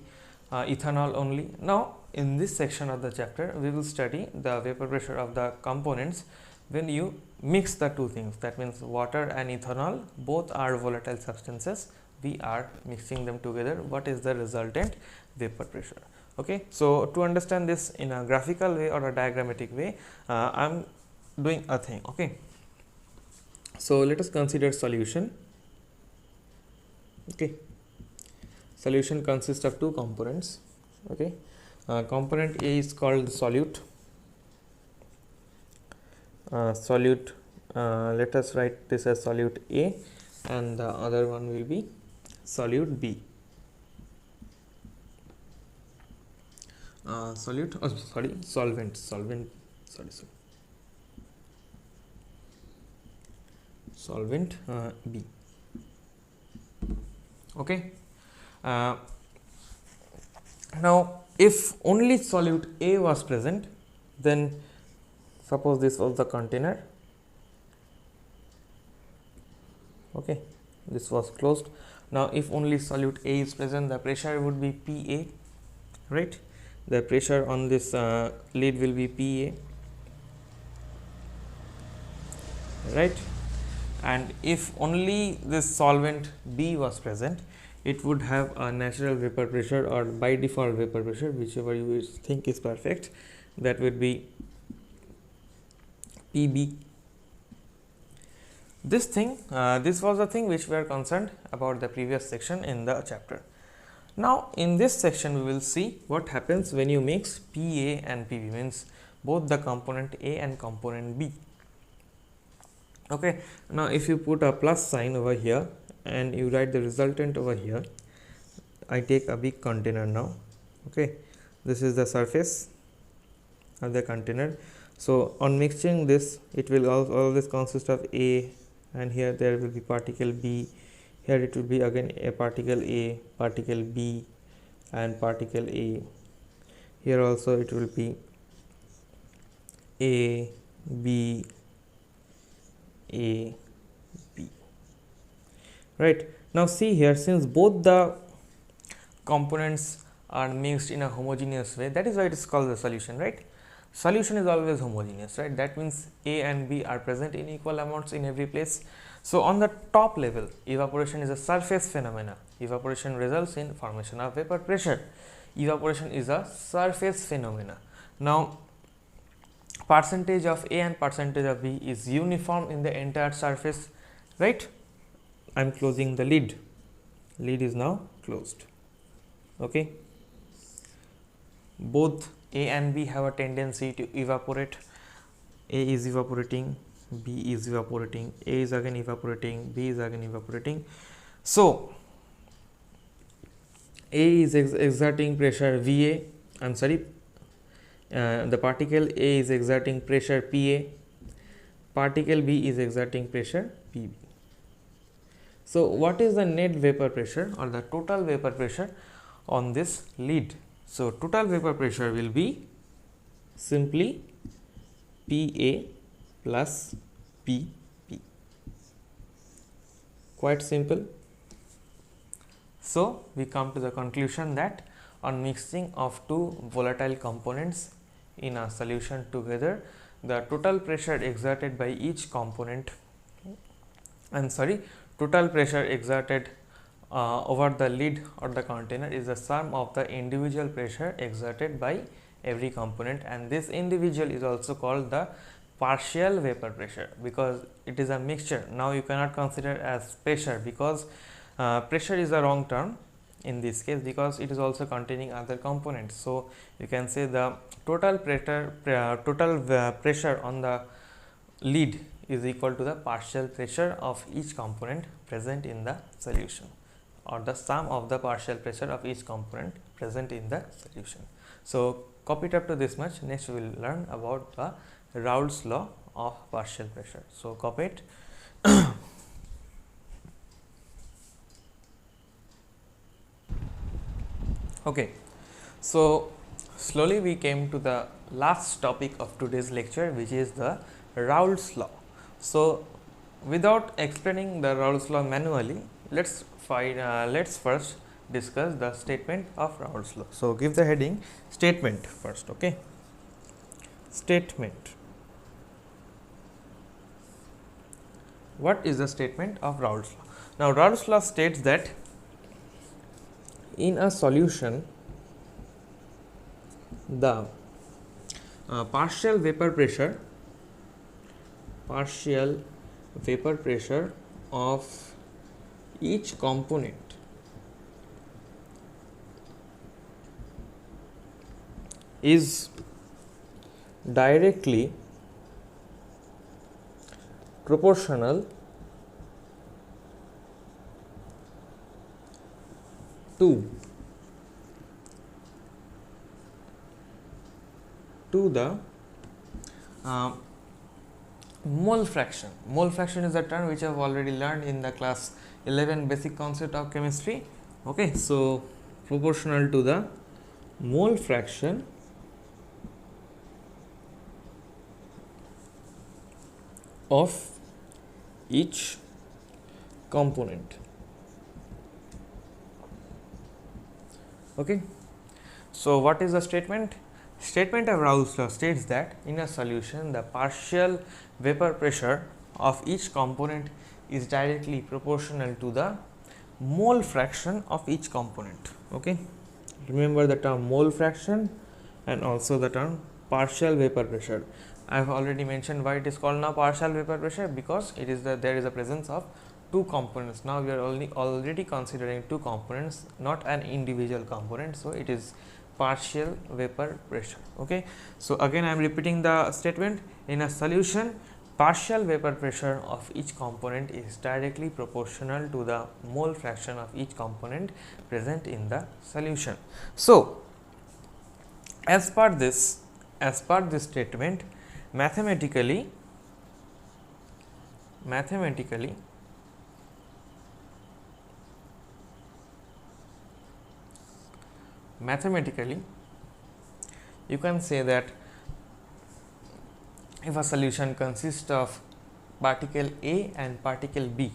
ethanol only. Now in this section of the chapter, we will study the vapor pressure of the components when you mix the two things, that means water and ethanol both are volatile substances. We are mixing them together. What is the resultant vapor pressure? Okay, so to understand this in a graphical way or a diagrammatic way, I am doing a thing. Okay, so let us consider solution. Okay, solution consists of two components. Okay, component A is called solute. Let us write this as solute A, and the other one will be solute B. Solute, oh sorry, solvent, solvent B. Okay, now if only solute A was present, then suppose this was the container. Okay, this was closed. Now if only solute A is present, the pressure would be PA, right? The pressure on this lid will be PA, right? And if only this solvent B was present, it would have a natural vapor pressure or by default vapor pressure, whichever you think is perfect, that would be PB. This was the thing which we are concerned about the previous section in the chapter. Now in this section we will see what happens when you mix PA and PB, means both the component A and component B. Okay, now if you put a plus sign over here and you write the resultant over here, I take a big container now. Okay, this is the surface of the container. So on mixing this, it will always consist of A, and here there will be particle B. Here it will be again a particle A, particle B, and particle A. Here also it will be A, B, A, B. Right, now see here, since both the components are mixed in a homogeneous way, that is why it is called the solution, right? Solution is always homogeneous, right? That means A and B are present in equal amounts in every place. So on the top level, evaporation is a surface phenomena. Evaporation results in formation of vapor pressure. Evaporation is a surface phenomena. Now percentage of A and percentage of B is uniform in the entire surface, right? I am closing the lid. lid is now closed. Okay, both A and B have a tendency to evaporate. A is evaporating, B is evaporating, A is again evaporating, B is again evaporating. So A is exerting pressure VA, I am sorry, the particle A is exerting pressure PA, particle B is exerting pressure PB. So what is the net vapor pressure or the total vapor pressure on this lid? So total vapor pressure will be simply PA plus PP. Quite simple. So we come to the conclusion that on mixing of two volatile components in a solution together, the total pressure exerted by each component, total pressure exerted over the lid or the container is the sum of the individual pressure exerted by every component, and this individual is also called the partial vapor pressure because it is a mixture. Now you cannot consider as pressure because pressure is a wrong term in this case because it is also containing other components. So you can say the total pressure on the lid is equal to the partial pressure of each component present in the solution, or the sum of the partial pressure of each component present in the solution. So copy it up to this much. Next we will learn about the Raoult's law of partial pressure. So copy it. Okay, so slowly we came to the last topic of today's lecture, which is the Raoult's law. So without explaining the Raoult's law manually, let's first discuss the statement of Raoult's law. So give the heading statement first. Okay, statement. What is the statement of Raoult's law? Now Raoult's law states that in a solution the partial vapor pressure of each component is directly proportional to the mole fraction. Mole fraction is a term which I have already learned in the class 11 basic concept of chemistry. Okay, so proportional to the mole fraction of each component. Okay, so what is the statement? Statement of Raoult's law states that in a solution the partial vapor pressure of each component is directly proportional to the mole fraction of each component. Okay, remember the term mole fraction and also the term partial vapor pressure. I have already mentioned why it is called now partial vapor pressure, because it is there is a presence of two components. Now we are already considering two components, not an individual component, so it is partial vapor pressure. Okay, so again I am repeating the statement. In a solution, partial vapor pressure of each component is directly proportional to the mole fraction of each component present in the solution. So as per this statement, mathematically you can say that if a solution consists of particle A and particle B,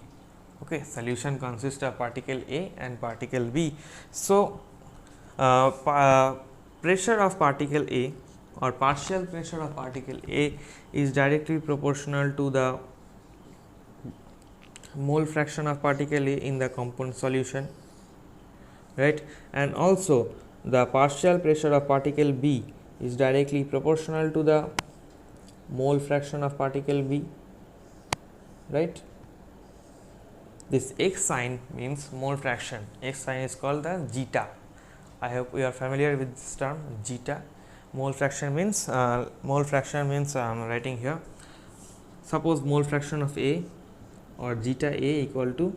okay, solution consists of particle A and particle B, so pressure of particle A or partial pressure of particle A is directly proportional to the mole fraction of particle A in the compound solution, right, and also the partial pressure of particle B is directly proportional to the mole fraction of particle B, right. this X sign means mole fraction. X sign is called the zeta. I hope we are familiar with this term zeta. Mole fraction means I am writing here. Suppose mole fraction of A or zeta A equal to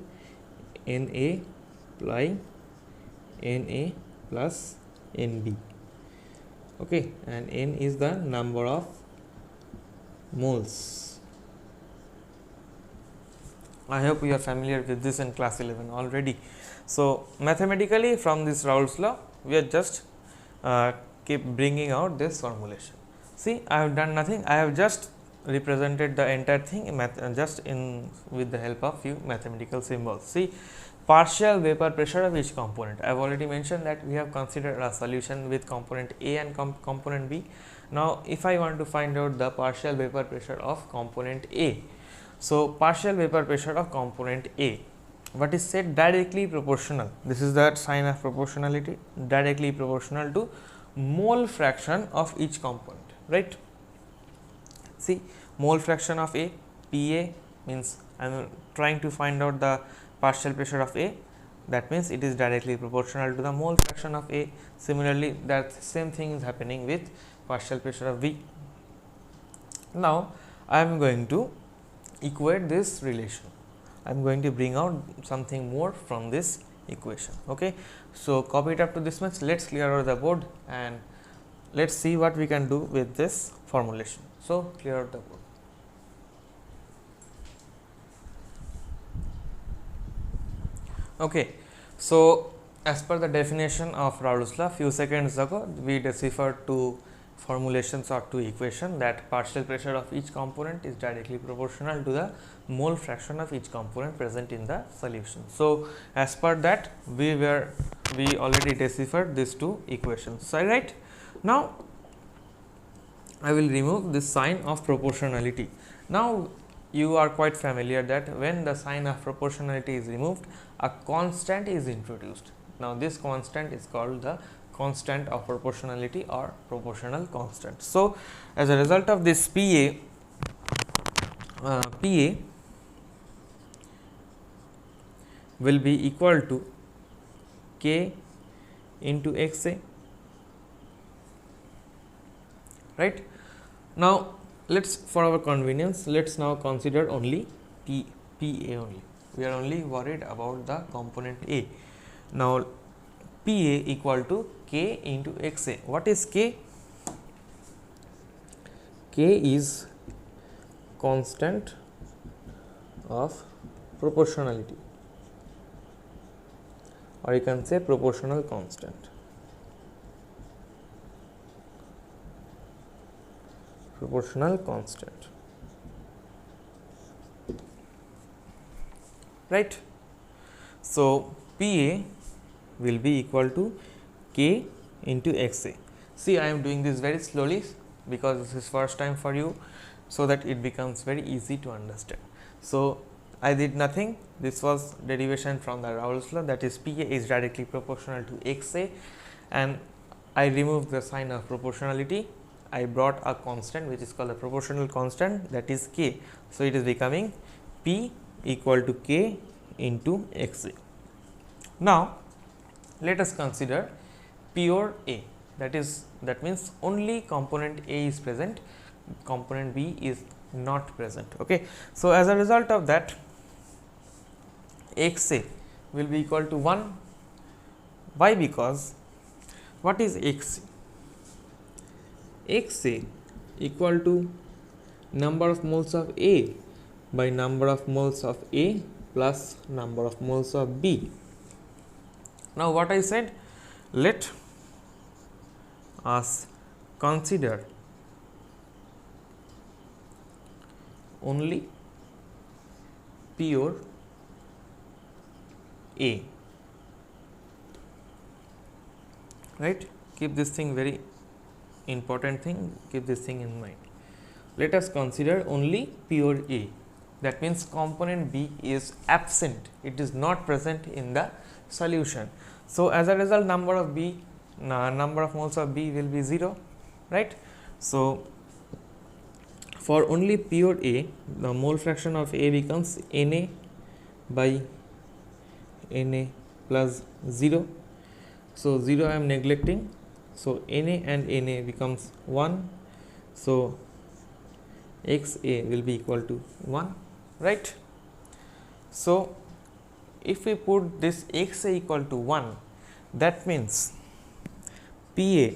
Na plus Nb. Okay, and N is the number of moles. I hope you are familiar with this in class 11 already. So mathematically, from this Raoult's law, we are just keep bringing out this formulation. See, I have done nothing. I have just represented the entire thing with the help of few mathematical symbols. See, partial vapor pressure of each component. I have already mentioned that we have considered a solution with component A and component B. Now, if I want to find out the partial vapor pressure of component A, so partial vapor pressure of component A, what is said, directly proportional. This is the sign of proportionality, directly proportional to mole fraction of each component, right? See, mole fraction of A, Pa means I am trying to find out the partial pressure of A, that means it is directly proportional to the mole fraction of A. Similarly, that same thing is happening with partial pressure of B. Now, I am going to equate this relation. I am going to bring out something more from this equation. Okay, so copy it up to this much. Let's clear out the board and let's see what we can do with this formulation. So clear out the board. Okay, so as per the definition of Raoult's law, few seconds ago we deciphered two formulations or two equations, that partial pressure of each component is directly proportional to the mole fraction of each component present in the solution. So as per that, we already deciphered these two equations. So right now I will remove this sign of proportionality. Now you are quite familiar that when the sign of proportionality is removed, a constant is introduced. Now this constant is called the constant of proportionality or proportional constant. So as a result of this, Pa will be equal to K into Xa, right? Now let's, for our convenience, let's now consider only Pa only. We are only worried about the component A. Now Pa equal to K into Xa. What is K? K is constant of proportionality, or you can say proportional constant. Proportional constant, right? So Pa will be equal to K into Xa. See, I am doing this very slowly because this is first time for you, so that it becomes very easy to understand. So I did nothing. This was derivation from the Raoult's law, that is Pa is directly proportional to Xa, and I removed the sign of proportionality. I brought a constant which is called the proportional constant, that is K. So it is becoming P equal to K into Xa. Now let us consider pure A, that means only component A is present, component B is not present. Okay, so as a result of that, Xa will be equal to 1. Why? Because what is Xa? Xa equal to number of moles of A by number of moles of A plus number of moles of B. Now what I said, let us consider only pure A, right? Keep this thing very important thing, keep this thing in mind. Let us consider only pure A, that means component B is absent, it is not present in the solution. So as a result, number of moles of B will be 0, right? So for only pure A, the mole fraction of A becomes Na by Na plus 0. So 0 I am neglecting, so Na and Na becomes 1, so Xa will be equal to 1, right. So if we put this Xa equal to 1, that means Pa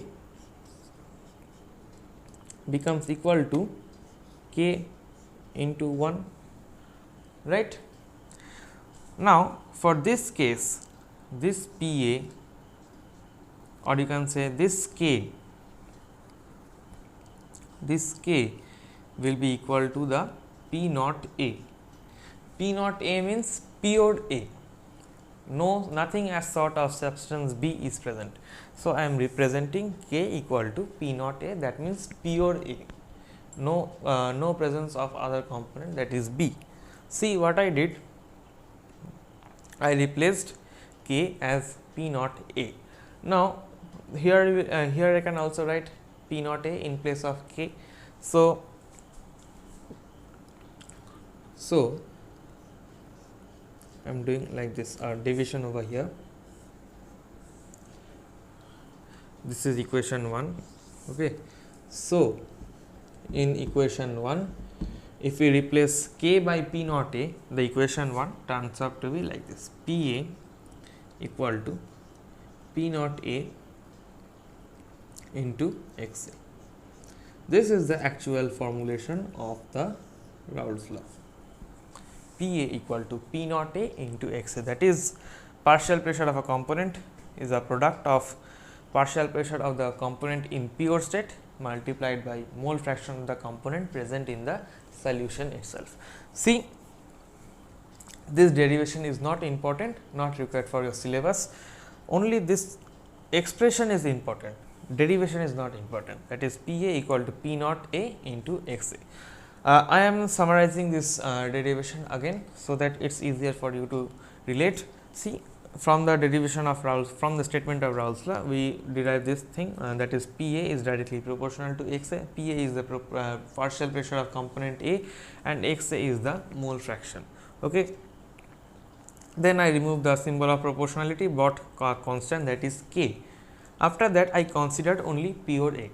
becomes equal to K into 1, right. Now for this case, this Pa, or you can say this K will be equal to the P naught A. P naught A means pure A. No, nothing as sort of substance B is present. So I am representing K equal to P naught A, that means pure A. No presence of other component, that is B. See what I did, I replaced K as P naught A. Now here I can also write P naught A in place of K. So I am doing like this division over here. This is equation 1. Okay. So in equation 1, if we replace K by P naught A, the equation 1 turns out to be like this: Pa equal to P naught A into Xa. This is the actual formulation of the Raoult's law. Pa equal to P naught A into Xa, that is partial pressure of a component is a product of partial pressure of the component in pure state multiplied by mole fraction of the component present in the solution itself. See, this derivation is not important, not required for your syllabus, only this expression is important, derivation is not important, that is Pa equal to P naught A into Xa. I am summarizing this derivation again, so that it is easier for you to relate. See, from the derivation of Raoult's, from the statement of Raoult's law, we derive this thing, that is Pa is directly proportional to Xa. Pa is the partial pressure of component A and Xa is the mole fraction. Okay. Then I remove the symbol of proportionality, brought constant, that is K. After that I considered only pure A.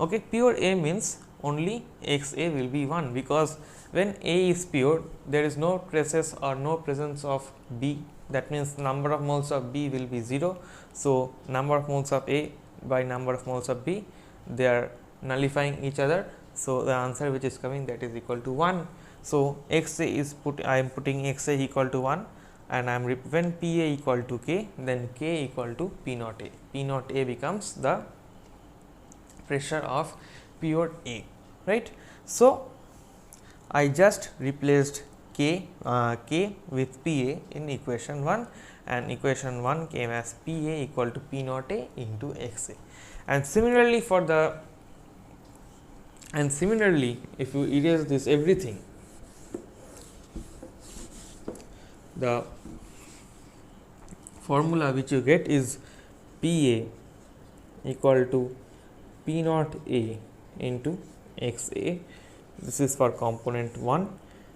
Okay. Pure A means only Xa will be 1, because when A is pure, there is no traces or no presence of B. That means number of moles of B will be 0. So number of moles of A by number of moles of B, they are nullifying each other. So the answer which is coming, that is equal to 1. So Xa is I am putting Xa equal to 1, and I am when Pa equal to K, then K equal to P naught A. P naught A becomes the pressure of pure A, right. So I just replaced K with Pa in equation 1, and equation 1 came as Pa equal to P naught A into Xa. And similarly if you erase this everything, the formula which you get is Pa equal to P naught A into Xa. This is for component 1,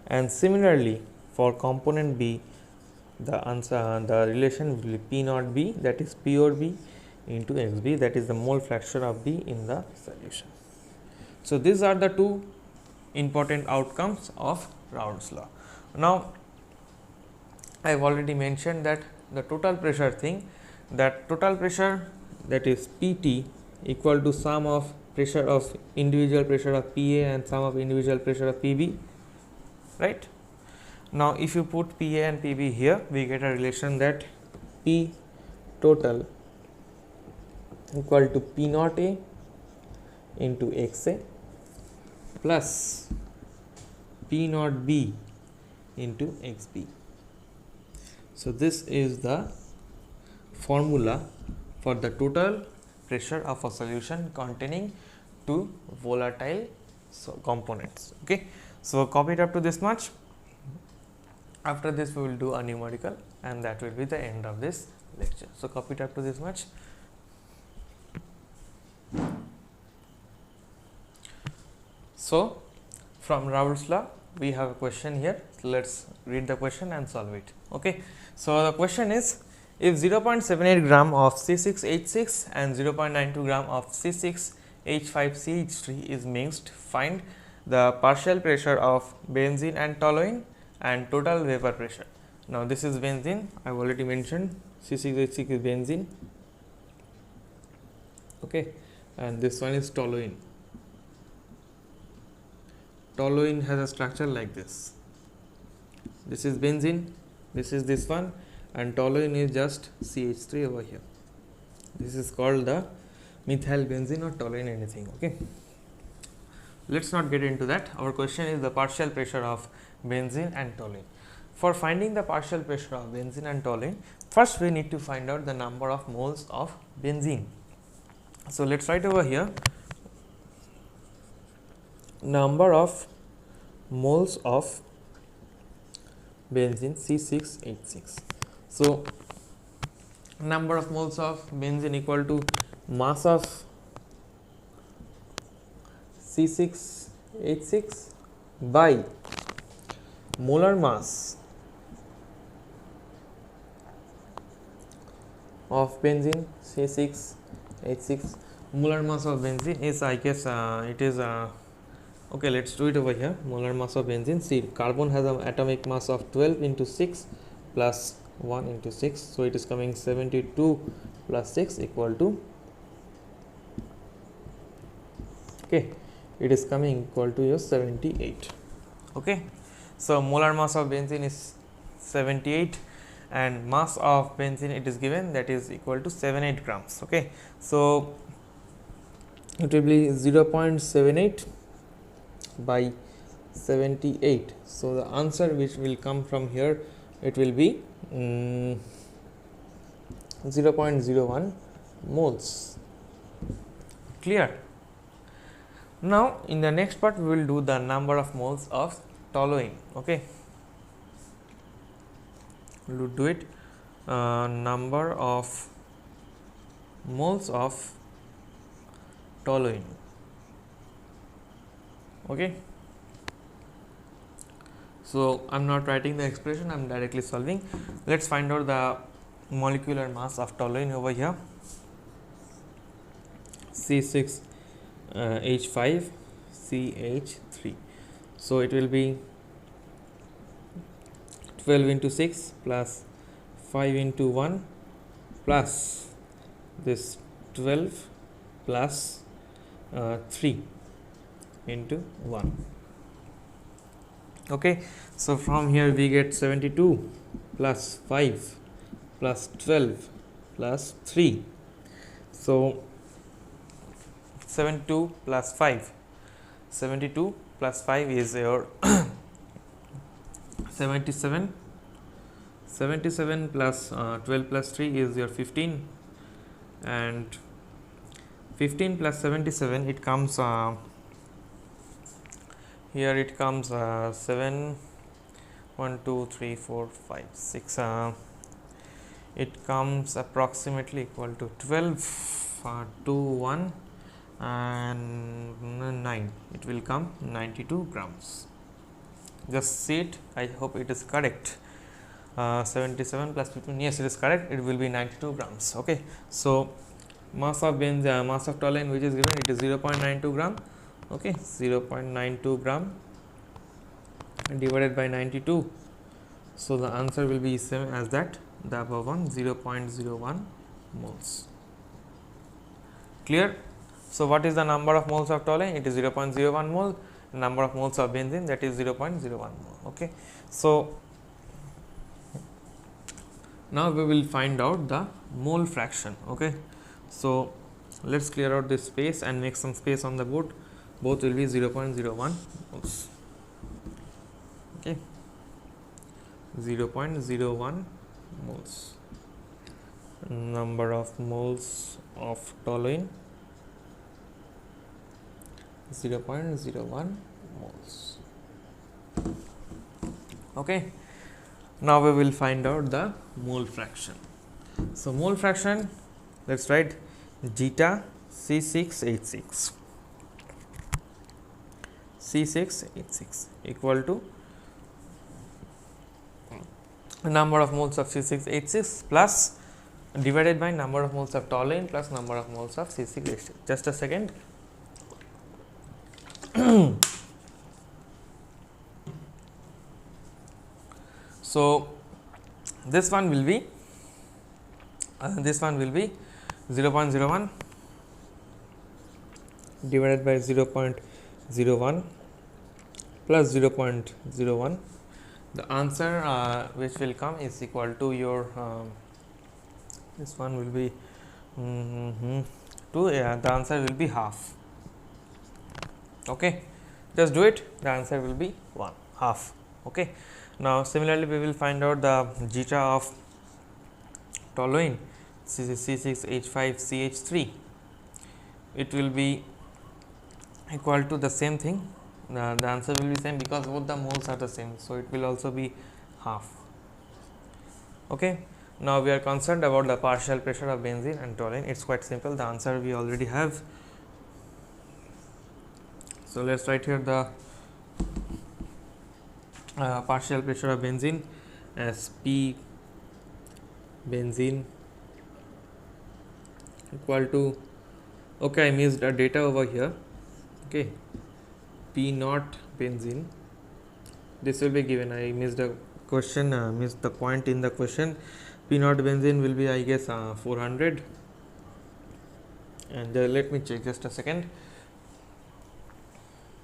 and similarly for component B, the relation will be P naught B, that is pure B, into Xb, that is the mole fraction of B in the solution. So these are the two important outcomes of Raoult's law. Now I have already mentioned that the total pressure thing, that total pressure, that is Pt equal to sum of pressure of individual pressure of Pa and sum of individual pressure of Pb, right. Now if you put Pa and Pb here, we get a relation that P total equal to P naught A into Xa plus P naught B into Xb. So this is the formula for the total pressure of a solution containing two volatile components. Okay. So copy it up to this much. After this we will do a numerical, and that will be the end of this lecture. So copy it up to this much. So from Raoult's law we have a question here. So let's read the question and solve it. Okay. So the question is, if 0.78 gram of C6H6 and 0.92 gram of C6H5CH3 is mixed, find the partial pressure of benzene and toluene and total vapor pressure. Now this is benzene, I have already mentioned. C6H6 is benzene, okay, and this one is toluene. Toluene has a structure like this. This is benzene, this is this one, and toluene is just CH3 over here. This is called the methyl benzene or toluene anything. Okay, let's not get into that. Our question is the partial pressure of benzene and toluene. For finding the partial pressure of benzene and toluene, first we need to find out the number of moles of benzene. So let's write over here number of moles of benzene C6H6. So number of moles of benzene equal to mass of C6H6 by molar mass of benzene C6H6. Molar mass of benzene is, I guess, it is okay, let's do it over here. Molar mass of benzene. See, carbon has an atomic mass of 12 into 6 plus 1 into 6. So it is coming 72 plus 6 equal to, okay, it is coming equal to your 78. Okay, so molar mass of benzene is 78 and mass of benzene it is given, that is equal to 78 grams. Okay, so it will be 0.78 by 78. So the answer which will come from here, it will be 0.01 moles. Clear? Now in the next part we will do the number of moles of toluene. Okay, we will do it. Number of moles of toluene. Okay, so I am not writing the expression, I am directly solving. Let's find out the molecular mass of toluene over here. C6H5CH3. So it will be 12 into 6 plus 5 into 1 plus this 12 plus 3 into 1. Okay, so from here we get 72 plus 5 plus 12 plus 3. So 72 plus 5, 72 plus 5 is your 77, 77 plus 12 plus 3 is your 15, and 15 plus 77 it comes here it comes 7, 1, 2, 3, 4, 5, 6, it comes approximately equal to 12, 2, 1 and 9, it will come 92 grams. Just see it, I hope it is correct. 77 plus 15, yes, it is correct, it will be 92 grams. Okay, so mass of benzene, mass of toluene which is given, it is 0.92 gram. Okay, 0.92 gram divided by 92. So the answer will be same as that, the above one, 0.01 moles. Clear? So what is the number of moles of toluene? It is 0.01 mole. Number of moles of benzene, that is 0.01 mole. Okay, so now we will find out the mole fraction. Okay, so let's clear out this space and make some space on the board. Both will be 0.01 moles. Okay, 0.01 moles. Number of moles of toluene, 0.01 moles. Okay, now we will find out the mole fraction. So mole fraction, let's write zeta C6H6. C6H6 equal to number of moles of C6H6 plus divided by number of moles of toluene plus number of moles of C6H6. Just a second. So this one will be 0.01 divided by 0.01 plus 0.01. The answer which will come is equal to your this one will be 2. The answer will be half. Okay, just do it. The answer will be 1 half. Okay. Now similarly, we will find out the zeta of toluene C6H5CH3. It will be equal to the same thing. The answer will be same because both the moles are the same, so it will also be half. Okay. Now we are concerned about the partial pressure of benzene and toluene. It's quite simple. The answer we already have. So let's write here the partial pressure of benzene as P benzene equal to, okay, I missed the data over here. Okay, P naught benzene, this will be given. I missed the question, missed the point in the question. P naught benzene will be, I guess, 400. And let me check, just a second.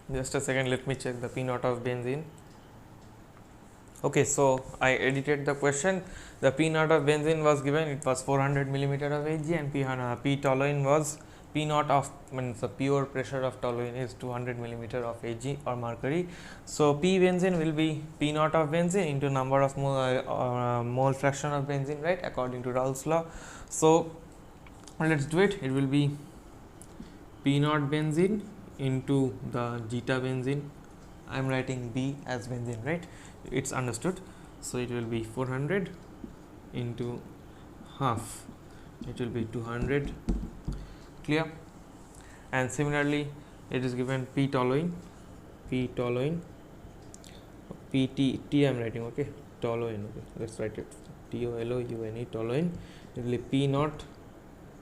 Let me check the P naught of benzene. Okay, so I edited the question. The P naught of benzene was given, it was 400 millimeter of Hg, and P toluene was P naught of, means the pure pressure of toluene is 200 millimeter of Hg or mercury. So P benzene will be P naught of benzene into number of mole fraction of benzene, right, according to Raoult's law. So let's do it. It will be P naught benzene into the zeta benzene. I am writing B as benzene, right? It's understood. So it will be 400 into half, it will be 200. Clear? And similarly, it is given P toluene, T I am writing, okay, toluene, okay, let's write it TOLOUNE, toluene. It will be P naught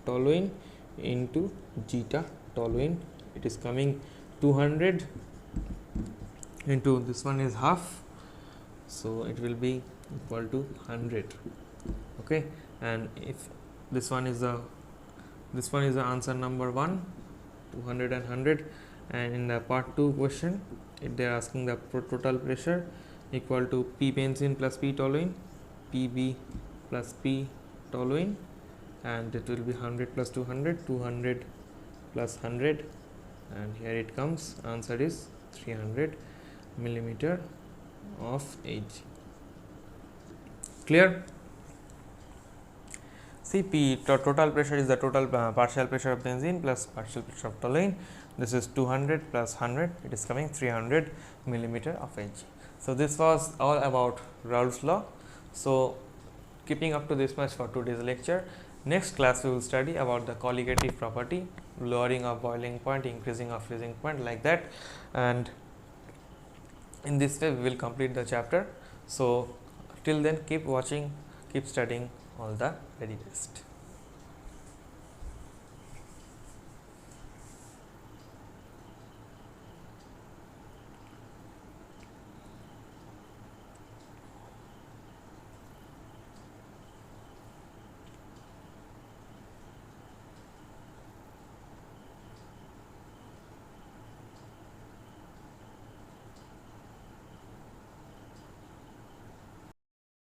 toluene into zeta toluene. It is coming 200 into this one is half, so it will be equal to 100. Okay, and if this one is the answer number 1, 200 and 100. And in the part 2 question, if they are asking the total pressure equal to P benzene plus P toluene, PB plus P toluene, and it will be 100 plus 200, 200 plus 100, and here it comes, answer is 300 millimeter of Hg. Clear? See, total pressure is the total partial pressure of benzene plus partial pressure of toluene. This is 200 plus 100, it is coming 300 millimeter of Hg. So this was all about Raoult's law. So keeping up to this much for today's lecture. Next class we will study about the colligative property, lowering of boiling point, increasing of freezing point, like that, and in this way we will complete the chapter. So till then, keep watching, keep studying. All the very best.